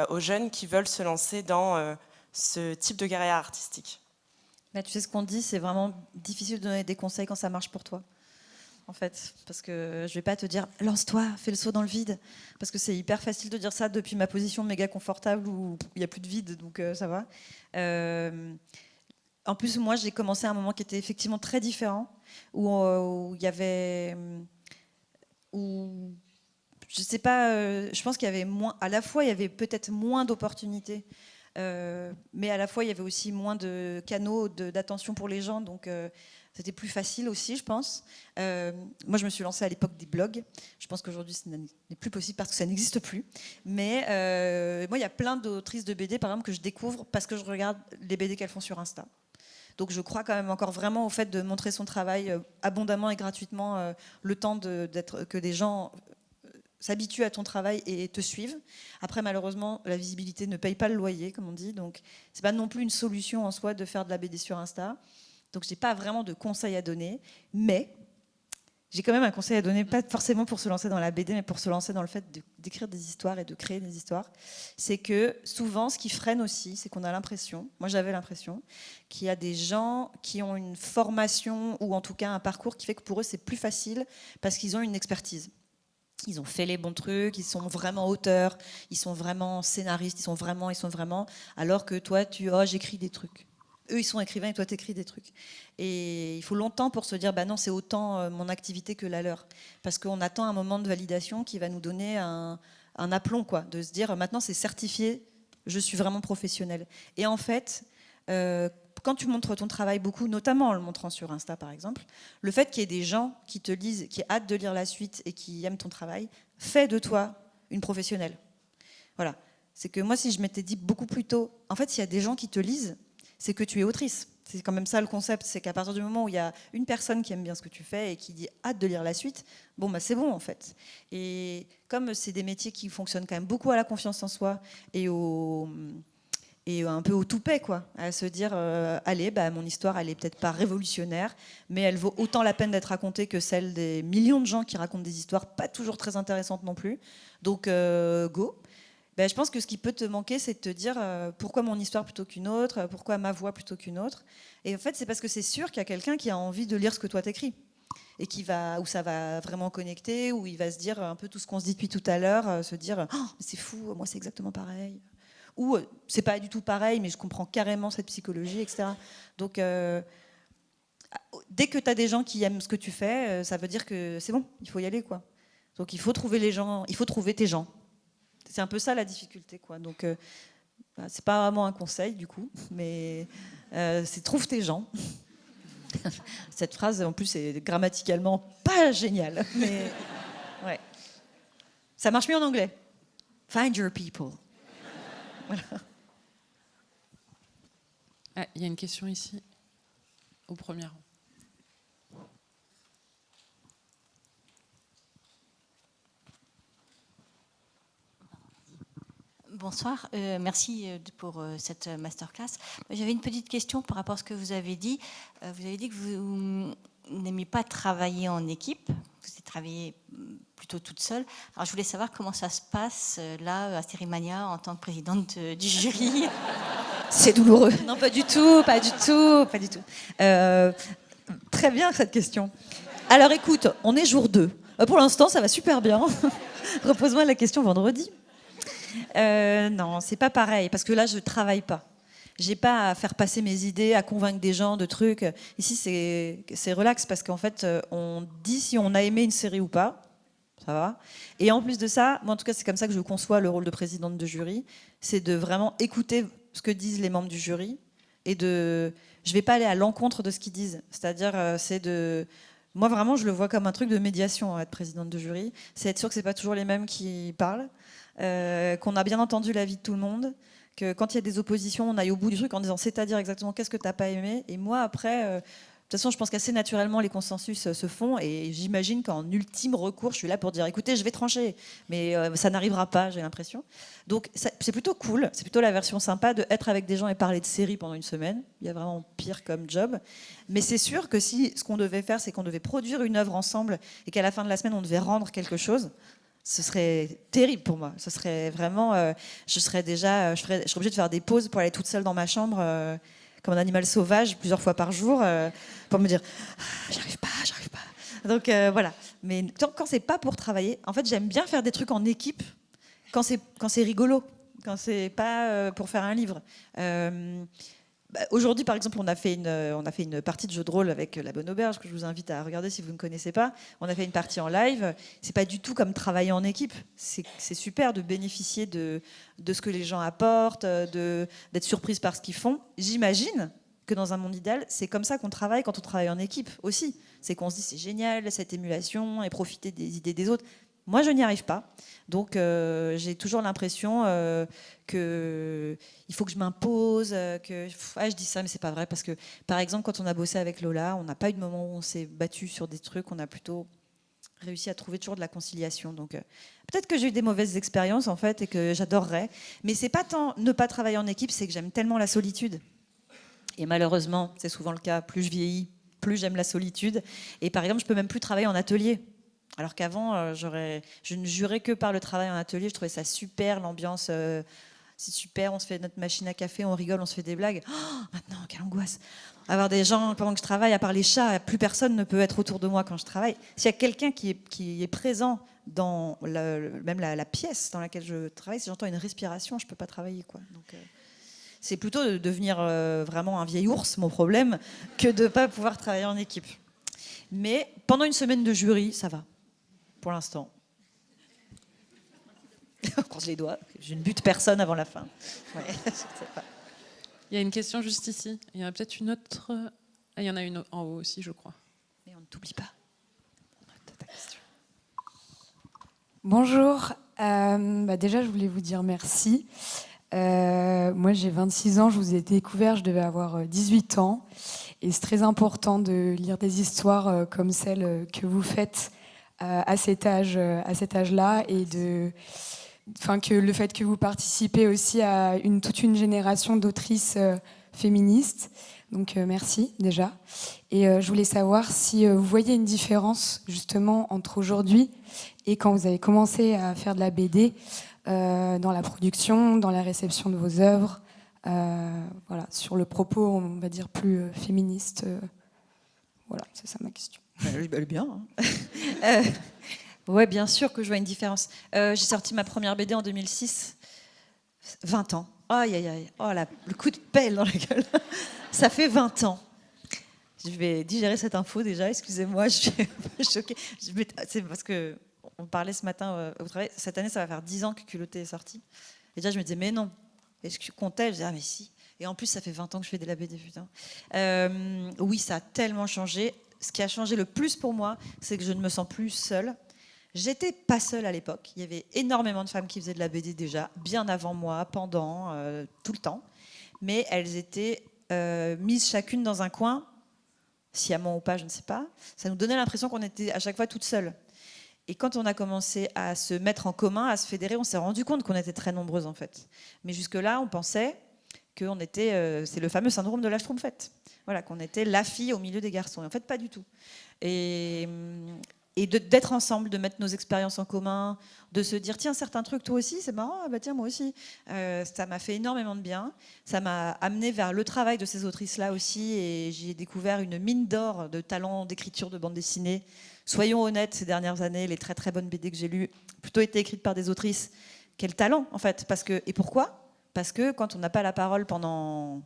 aux jeunes qui veulent se lancer dans ce type de carrière artistique? Tu sais ce qu'on dit, c'est vraiment difficile de donner des conseils quand ça marche pour toi. En fait, parce que je vais pas te dire lance-toi, fais le saut dans le vide, parce que c'est hyper facile de dire ça depuis ma position méga confortable où il n'y a plus de vide, donc ça va. En plus, moi, j'ai commencé à un moment qui était effectivement très différent, où il y avait, je sais pas, je pense qu'il y avait moins, à la fois il y avait peut-être moins d'opportunités, mais à la fois il y avait aussi moins de canaux d'attention pour les gens, donc c'était plus facile aussi, je pense. Moi, je me suis lancée à l'époque des blogs. Je pense qu'aujourd'hui, ce n'est plus possible parce que ça n'existe plus. Mais moi, il y a plein d'autrices de BD, par exemple, que je découvre parce que je regarde les BD qu'elles font sur Insta. Donc, je crois quand même encore vraiment au fait de montrer son travail abondamment et gratuitement, le temps que des gens s'habituent à ton travail et te suivent. Après, malheureusement, la visibilité ne paye pas le loyer, comme on dit. Donc, c'est pas non plus une solution en soi de faire de la BD sur Insta. Donc, je n'ai pas vraiment de conseils à donner, mais j'ai quand même un conseil à donner, pas forcément pour se lancer dans la BD, mais pour se lancer dans le fait d'écrire des histoires et de créer des histoires. C'est que souvent, ce qui freine aussi, c'est qu'on a l'impression, moi j'avais l'impression, qu'il y a des gens qui ont une formation ou en tout cas un parcours qui fait que pour eux, c'est plus facile parce qu'ils ont une expertise. Ils ont fait les bons trucs, ils sont vraiment auteurs, ils sont vraiment scénaristes, ils sont vraiment, alors que toi, j'écris des trucs. Eux, ils sont écrivains et toi, t'écris des trucs. Et il faut longtemps pour se dire, non, c'est autant mon activité que la leur. Parce qu'on attend un moment de validation qui va nous donner un aplomb, quoi, de se dire, maintenant, c'est certifié, je suis vraiment professionnel. Et en fait, quand tu montres ton travail beaucoup, notamment en le montrant sur Insta, par exemple, le fait qu'il y ait des gens qui te lisent, qui aient hâte de lire la suite et qui aiment ton travail, fait de toi une professionnelle. Voilà. C'est que moi, si je m'étais dit beaucoup plus tôt, en fait, s'il y a des gens qui te lisent, c'est que tu es autrice. C'est quand même ça le concept, c'est qu'à partir du moment où il y a une personne qui aime bien ce que tu fais et qui dit hâte de lire la suite, bon bah c'est bon en fait. Et comme c'est des métiers qui fonctionnent quand même beaucoup à la confiance en soi et un peu au toupet, quoi, à se dire allez, bah, mon histoire elle est peut-être pas révolutionnaire, mais elle vaut autant la peine d'être racontée que celle des millions de gens qui racontent des histoires pas toujours très intéressantes non plus. Donc go. Ben, je pense que ce qui peut te manquer, c'est de te dire pourquoi mon histoire plutôt qu'une autre, pourquoi ma voix plutôt qu'une autre. Et en fait, c'est parce que c'est sûr qu'il y a quelqu'un qui a envie de lire ce que toi t'écris et où ça va vraiment connecter, où il va se dire un peu tout ce qu'on se dit depuis tout à l'heure, se dire oh, c'est fou, moi c'est exactement pareil. Ou c'est pas du tout pareil, mais je comprends carrément cette psychologie, etc. Donc dès que tu as des gens qui aiment ce que tu fais, ça veut dire que c'est bon, il faut y aller, quoi. Donc il faut trouver les gens, il faut trouver tes gens. C'est un peu ça la difficulté, quoi. Donc, c'est pas vraiment un conseil du coup, mais c'est trouve tes gens. Cette phrase, en plus, est grammaticalement pas géniale, mais ouais, ça marche mieux en anglais. Find your people. Voilà. Ah, il y a une question ici, au premier rang. Bonsoir, merci pour cette masterclass. J'avais une petite question par rapport à ce que vous avez dit. Vous avez dit que vous n'aimez pas travailler en équipe, vous avez travaillé plutôt toute seule. Alors je voulais savoir comment ça se passe là à Sérimania en tant que présidente du jury. C'est douloureux. Non, pas du tout, pas du tout, pas du tout. Très bien cette question. Alors écoute, on est jour 2. Pour l'instant, ça va super bien. Repose-moi la question vendredi. Non, c'est pas pareil, parce que là, je travaille pas. J'ai pas à faire passer mes idées, à convaincre des gens de trucs. Ici, c'est relax, parce qu'en fait, on dit si on a aimé une série ou pas. Ça va. Et en plus de ça, moi, en tout cas, c'est comme ça que je conçois le rôle de présidente de jury. C'est de vraiment écouter ce que disent les membres du jury et je vais pas aller à l'encontre de ce qu'ils disent. C'est-à-dire, moi, vraiment, je le vois comme un truc de médiation, être présidente de jury. C'est être sûr que c'est pas toujours les mêmes qui parlent. Qu'on a bien entendu l'avis de tout le monde, que quand il y a des oppositions, on aille au bout du truc en disant c'est-à-dire exactement qu'est-ce que tu n'as pas aimé. Et moi, après, de toute façon, je pense qu'assez naturellement, les consensus se font. Et j'imagine qu'en ultime recours, je suis là pour dire écoutez, je vais trancher. Mais ça n'arrivera pas, j'ai l'impression. Donc, c'est plutôt cool. C'est plutôt la version sympa d'être avec des gens et parler de séries pendant une semaine. Il y a vraiment pire comme job. Mais c'est sûr que si ce qu'on devait faire, c'est qu'on devait produire une œuvre ensemble et qu'à la fin de la semaine, on devait rendre quelque chose, ce serait terrible pour moi. Ce serait vraiment, je serais obligée de faire des pauses pour aller toute seule dans ma chambre, comme un animal sauvage, plusieurs fois par jour, pour me dire j'arrive pas. Donc voilà. Mais quand c'est pas pour travailler, en fait, j'aime bien faire des trucs en équipe quand c'est rigolo, quand c'est pas pour faire un livre. Aujourd'hui, par exemple, on a fait une partie de jeu de rôle avec La Bonne Auberge, que je vous invite à regarder si vous ne connaissez pas. On a fait une partie en live. C'est pas du tout comme travailler en équipe. C'est super de bénéficier de ce que les gens apportent, d'être surprise par ce qu'ils font. J'imagine que dans un monde idéal, c'est comme ça qu'on travaille quand on travaille en équipe aussi. C'est qu'on se dit c'est génial, cette émulation, et profiter des idées des autres. Moi, je n'y arrive pas. Donc, j'ai toujours l'impression qu'il faut que je m'impose. Je dis ça, mais c'est pas vrai. Parce que, par exemple, quand on a bossé avec Lola, on n'a pas eu de moment où on s'est battu sur des trucs. On a plutôt réussi à trouver toujours de la conciliation. Donc, peut-être que j'ai eu des mauvaises expériences, en fait, et que j'adorerais. Mais c'est pas tant ne pas travailler en équipe, c'est que j'aime tellement la solitude. Et malheureusement, c'est souvent le cas. Plus je vieillis, plus j'aime la solitude. Et par exemple, je peux même plus travailler en atelier. Alors qu'avant, je ne jurais que par le travail en atelier. Je trouvais ça super, l'ambiance, c'est super. On se fait notre machine à café, on rigole, on se fait des blagues. Oh, maintenant, quelle angoisse. Avoir des gens pendant que je travaille, à part les chats, plus personne ne peut être autour de moi quand je travaille. S'il y a quelqu'un qui est présent dans même la pièce dans laquelle je travaille, si j'entends une respiration, je ne peux pas travailler, quoi. Donc, c'est plutôt de devenir vraiment un vieil ours, mon problème, que de ne pas pouvoir travailler en équipe. Mais pendant une semaine de jury, ça va. Pour l'instant. On croise les doigts. Je ne bute personne avant la fin. Ouais, je sais pas. Il y a une question juste ici. Il y en a peut-être une autre. Ah, il y en a une en haut aussi, je crois. Mais on ne t'oublie pas. Ta question. Bonjour. Déjà, je voulais vous dire merci. Moi, j'ai 26 ans, je vous ai découvert, je devais avoir 18 ans. Et c'est très important de lire des histoires comme celle que vous faites à cet âge-là, et que le fait que vous participez aussi à toute une génération d'autrices féministes. Donc merci déjà. Et je voulais savoir si vous voyez une différence justement entre aujourd'hui et quand vous avez commencé à faire de la BD, dans la production, dans la réception de vos œuvres, voilà, sur le propos, on va dire, plus féministe. Voilà, c'est ça ma question. Elle est bien. Hein. Ouais, bien sûr que je vois une différence. J'ai sorti ma première BD en 2006, 20 ans. Aïe, aïe, aïe. Oh, le coup de pelle dans la gueule. Ça fait 20 ans. Je vais digérer cette info déjà, excusez-moi, je suis un peu choquée. C'est parce qu'on parlait ce matin au travail, cette année ça va faire 10 ans que Culotté est sorti. Et déjà je me disais mais non. Et je comptais, je disais ah mais si. Et en plus ça fait 20 ans que je fais de la BD, putain. Oui, ça a tellement changé. Ce qui a changé le plus pour moi, c'est que je ne me sens plus seule. J'étais pas seule à l'époque. Il y avait énormément de femmes qui faisaient de la BD déjà, bien avant moi, pendant, tout le temps. Mais elles étaient mises chacune dans un coin, sciemment ou pas, je ne sais pas. Ça nous donnait l'impression qu'on était à chaque fois toutes seules. Et quand on a commencé à se mettre en commun, à se fédérer, on s'est rendu compte qu'on était très nombreuses en fait. Mais jusque-là, on pensait qu'on était, c'est le fameux syndrome de la Schtroumpfette. Voilà, qu'on était la fille au milieu des garçons. Et en fait, pas du tout. Et d'être ensemble, de mettre nos expériences en commun, de se dire tiens, certains trucs toi aussi c'est marrant, ah bah tiens moi aussi, ça m'a fait énormément de bien, ça m'a amené vers le travail de ces autrices là aussi, et j'ai découvert une mine d'or de talents d'écriture de bande dessinée. Soyons honnêtes, ces dernières années les très très bonnes BD que j'ai lues plutôt été écrites par des autrices. Quel talent en fait, et pourquoi? Parce que quand on n'a pas la parole pendant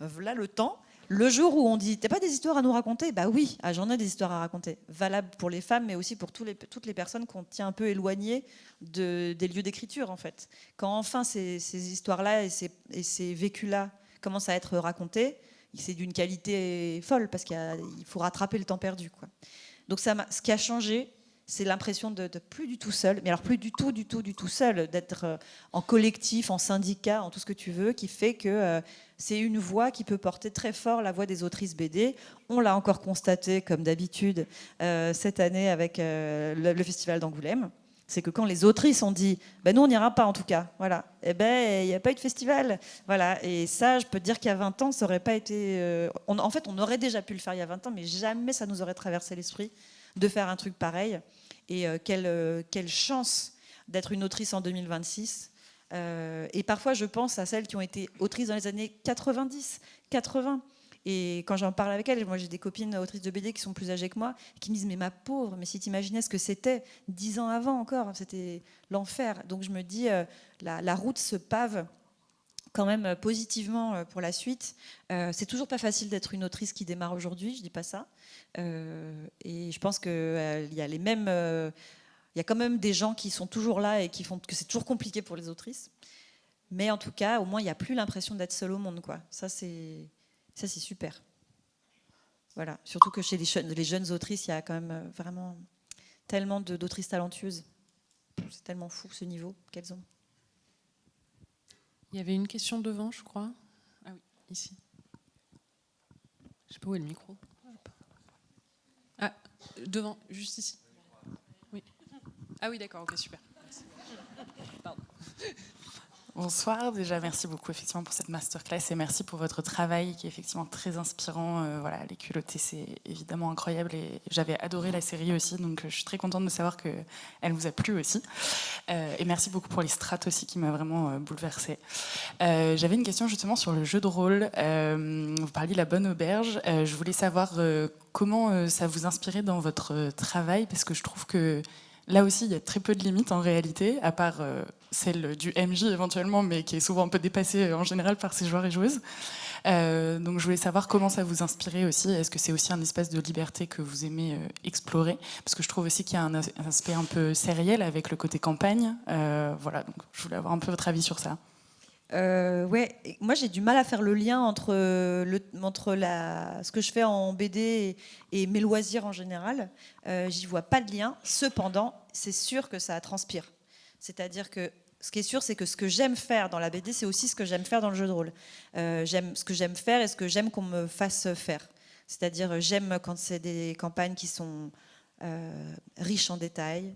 voilà le temps, le jour où on dit « t'as pas des histoires à nous raconter ?» Bah oui, j'en ai des histoires à raconter. Valable pour les femmes, mais aussi pour toutes les personnes qu'on tient un peu éloignées des lieux d'écriture, en fait. Quand enfin ces histoires-là et ces vécus-là commencent à être racontés, c'est d'une qualité folle, parce qu'il faut rattraper le temps perdu, quoi. Donc ce qui a changé, c'est l'impression de plus du tout seul, mais alors plus du tout seul, d'être en collectif, en syndicat, en tout ce que tu veux, qui fait que c'est une voix qui peut porter très fort la voix des autrices BD. On l'a encore constaté, comme d'habitude, cette année avec le Festival d'Angoulême. C'est que quand les autrices ont dit ben nous on n'ira pas en tout cas, voilà, eh ben il n'y a pas eu de festival, voilà. Et ça, je peux te dire qu'il y a 20 ans, ça aurait pas été. En fait, on aurait déjà pu le faire il y a 20 ans, mais jamais ça nous aurait traversé l'esprit de faire un truc pareil. Et quelle chance d'être une autrice en 2026. Et parfois, je pense à celles qui ont été autrices dans les années 90, 80. Et quand j'en parle avec elles, moi j'ai des copines autrices de BD qui sont plus âgées que moi, qui me disent mais ma pauvre, mais si tu imaginais ce que c'était 10 ans avant encore, c'était l'enfer. Donc je me dis, la route se pave quand même positivement pour la suite. C'est toujours pas facile d'être une autrice qui démarre aujourd'hui, je dis pas ça. Et je pense qu'il y a les mêmes... il y a quand même des gens qui sont toujours là et qui font que c'est toujours compliqué pour les autrices. Mais en tout cas, au moins, il n'y a plus l'impression d'être seule au monde, quoi. Ça, c'est super. Voilà. Surtout que chez les jeunes autrices, il y a quand même vraiment tellement d'autrices talentueuses. C'est tellement fou, ce niveau qu'elles ont. Il y avait une question devant, je crois. Ah oui, ici. Je sais pas où est le micro. Ah, devant, juste ici. Oui. Ah oui, d'accord, ok, super. Merci. Pardon. Bonsoir, déjà merci beaucoup effectivement pour cette masterclass et merci pour votre travail qui est effectivement très inspirant. Voilà, Les Culottés, c'est évidemment incroyable et j'avais adoré la série aussi, donc je suis très contente de savoir qu'elle vous a plu aussi. Et merci beaucoup pour les strates aussi qui m'a vraiment bouleversée. J'avais une question justement sur le jeu de rôle. Vous parliez de La Bonne Auberge. Je voulais savoir comment ça vous inspirait dans votre travail, parce que je trouve que là aussi, il y a très peu de limites en réalité, à part celle du MJ éventuellement, mais qui est souvent un peu dépassée en général par ses joueurs et joueuses. Donc je voulais savoir comment ça vous inspirait aussi. Est-ce que c'est aussi un espace de liberté que vous aimez explorer? Parce que je trouve aussi qu'il y a un aspect un peu sériel avec le côté campagne. Voilà, donc je voulais avoir un peu votre avis sur ça. Ouais, moi j'ai du mal à faire le lien entre ce que je fais en BD et mes loisirs en général. J'y vois pas de lien. Cependant, c'est sûr que ça transpire. C'est-à-dire que ce qui est sûr, c'est que ce que j'aime faire dans la BD, c'est aussi ce que j'aime faire dans le jeu de rôle. J'aime ce que j'aime faire et ce que j'aime qu'on me fasse faire. C'est-à-dire, j'aime quand c'est des campagnes qui sont riches en détails.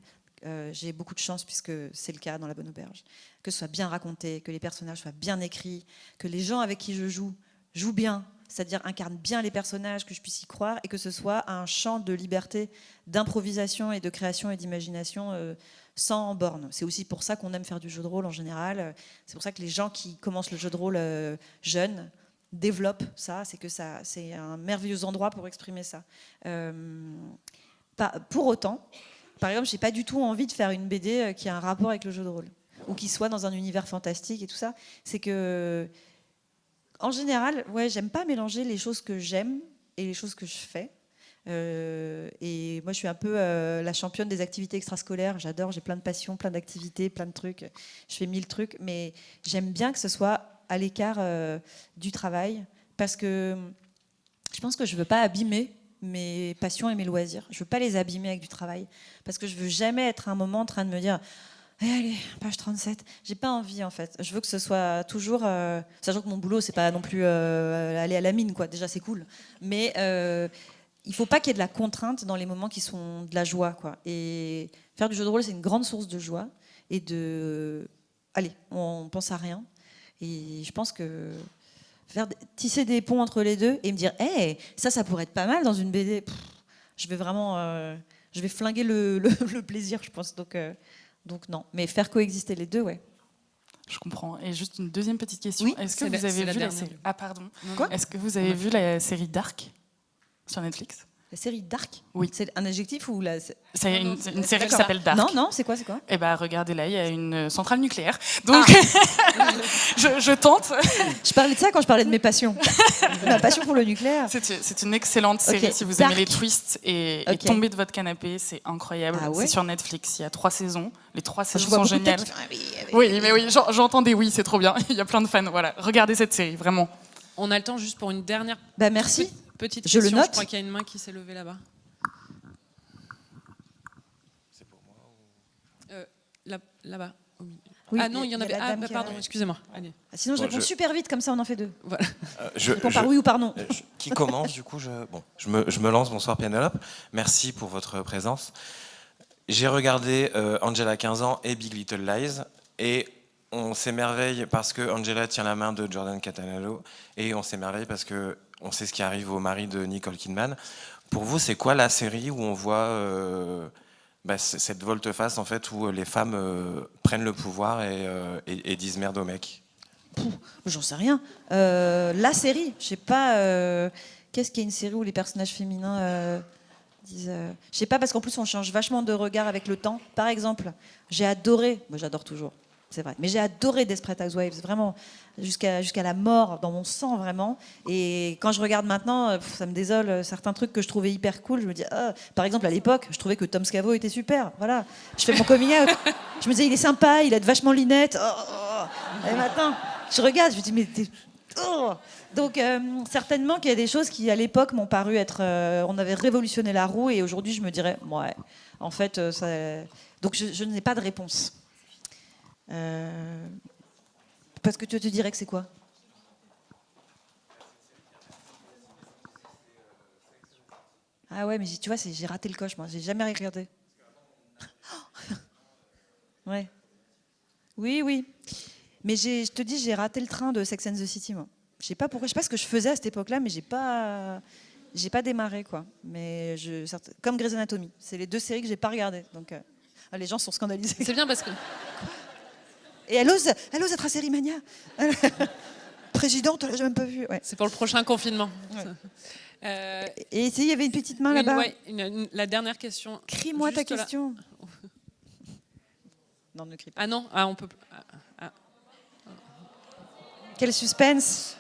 J'ai beaucoup de chance puisque c'est le cas dans La Bonne Auberge. Que ce soit bien raconté, que les personnages soient bien écrits, que les gens avec qui je jouent bien, c'est-à-dire incarnent bien les personnages, que je puisse y croire, et que ce soit un champ de liberté, d'improvisation et de création et d'imagination sans borne. C'est aussi pour ça qu'on aime faire du jeu de rôle en général. C'est pour ça que les gens qui commencent le jeu de rôle jeunes développent ça. C'est un merveilleux endroit pour exprimer ça. Pour autant, par exemple, j'ai pas du tout envie de faire une BD qui a un rapport avec le jeu de rôle ou qui soit dans un univers fantastique et tout ça. C'est que, en général, j'aime pas mélanger les choses que j'aime et les choses que je fais. Et moi, je suis un peu la championne des activités extrascolaires. J'adore, j'ai plein de passions, plein d'activités, plein de trucs. Je fais 1000 trucs, mais j'aime bien que ce soit à l'écart du travail parce que je pense que je veux pas abîmer mes passions et mes loisirs. Je veux pas les abîmer avec du travail parce que je veux jamais être à un moment en train de me dire allez, page 37. J'ai pas envie en fait. Je veux que ce soit toujours, sachant que mon boulot c'est pas non plus aller à la mine quoi. Déjà c'est cool, mais il faut pas qu'il y ait de la contrainte dans les moments qui sont de la joie quoi. Et faire du jeu de rôle c'est une grande source de joie et allez, on pense à rien. Et je pense que tisser des ponts entre les deux et me dire hey, ça pourrait être pas mal dans une BD, je vais vraiment je vais flinguer le plaisir je pense, donc non, mais faire coexister les deux, ouais. Je comprends. Et juste une deuxième petite question, oui, est-ce que vous avez vu la série Est-ce que vous avez vu la série Dark sur Netflix? La série Dark? Oui. C'est un adjectif ou la... C'est une série qui s'appelle Dark. Non, c'est quoi? Eh ben, regardez là, il y a une centrale nucléaire. Donc, je tente. Je parlais de ça quand je parlais de mes passions. Ma passion pour le nucléaire. C'est une excellente série. Si vous aimez les twists et tomber de votre canapé, c'est incroyable. Ah ouais? C'est sur Netflix. Il y a 3 saisons. Les 3 saisons sont géniales. Oui, j'entends des oui, c'est trop bien. Il y a plein de fans. Voilà, regardez cette série, vraiment. On a le temps juste pour une dernière. Merci. Petite je question, le note. Je crois qu'il y a une main qui s'est levée là-bas. C'est pour moi ou... Là-bas. Oui, non, il y en avait. Pardon, excusez-moi. Allez. Sinon, je réponds super vite, comme ça on en fait 2. Voilà. Je réponds par oui ou par non. Qui commence du coup je me lance. Bonsoir Pénélope. Merci pour votre présence. J'ai regardé Angela 15 ans et Big Little Lies et on s'émerveille parce que Angela tient la main de Jordan Catalano et on s'émerveille parce que on sait ce qui arrive au mari de Nicole Kidman. Pour vous, c'est quoi la série où on voit cette volte-face en fait où les femmes prennent le pouvoir et disent merde aux mecs? J'en sais rien. La série, je sais pas. Qu'est-ce qu'il y a une série où les personnages féminins disent. Je sais pas parce qu'en plus on change vachement de regard avec le temps. Par exemple, j'ai adoré. Moi, j'adore toujours. C'est vrai. Mais j'ai adoré Desperate Housewives, vraiment, jusqu'à la mort, dans mon sang, vraiment. Et quand je regarde maintenant, ça me désole certains trucs que je trouvais hyper cool. Je me dis, par exemple, à l'époque, je trouvais que Tom Scavo était super. Voilà. Je fais mon coming out. Je me disais, il est sympa, il a de vachement lunettes. Et maintenant, je regarde, je me dis, mais t'es... Donc, certainement qu'il y a des choses qui, à l'époque, m'ont paru être... on avait révolutionné la roue, et aujourd'hui, je me dirais, ouais, en fait, ça... Donc, je n'ai pas de réponse. Parce que tu te dirais que c'est quoi? Ah ouais, mais tu vois, j'ai raté le coche, moi. J'ai jamais regardé. Ouais. Oui. Mais je te dis, j'ai raté le train de Sex and the City, moi. Je sais pas pourquoi, je sais pas ce que je faisais à cette époque-là, mais j'ai pas démarré, quoi. Mais comme Grey's Anatomy, c'est les 2 séries que j'ai pas regardées. Donc, les gens sont scandalisés. C'est bien parce que... Et elle ose être à Sérimania. Présidente, j'ai même pas vu. Ouais. C'est pour le prochain confinement. Ouais. Et il y avait une petite main là-bas. La dernière question. Crie-moi ta question. Non, ne crie pas. Ah non, on peut. Quel suspense.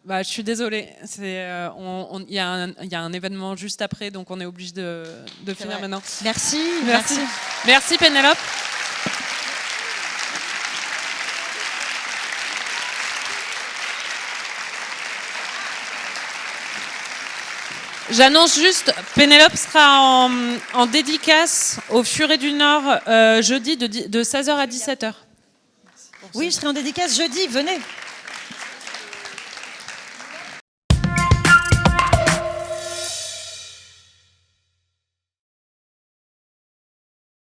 Je suis désolée. Il y a un événement juste après, donc on est obligé de finir maintenant. Merci. Merci Pénélope. J'annonce juste, Pénélope sera en dédicace au Furet du Nord jeudi de 16h à 17h. Oui, je serai en dédicace jeudi, venez.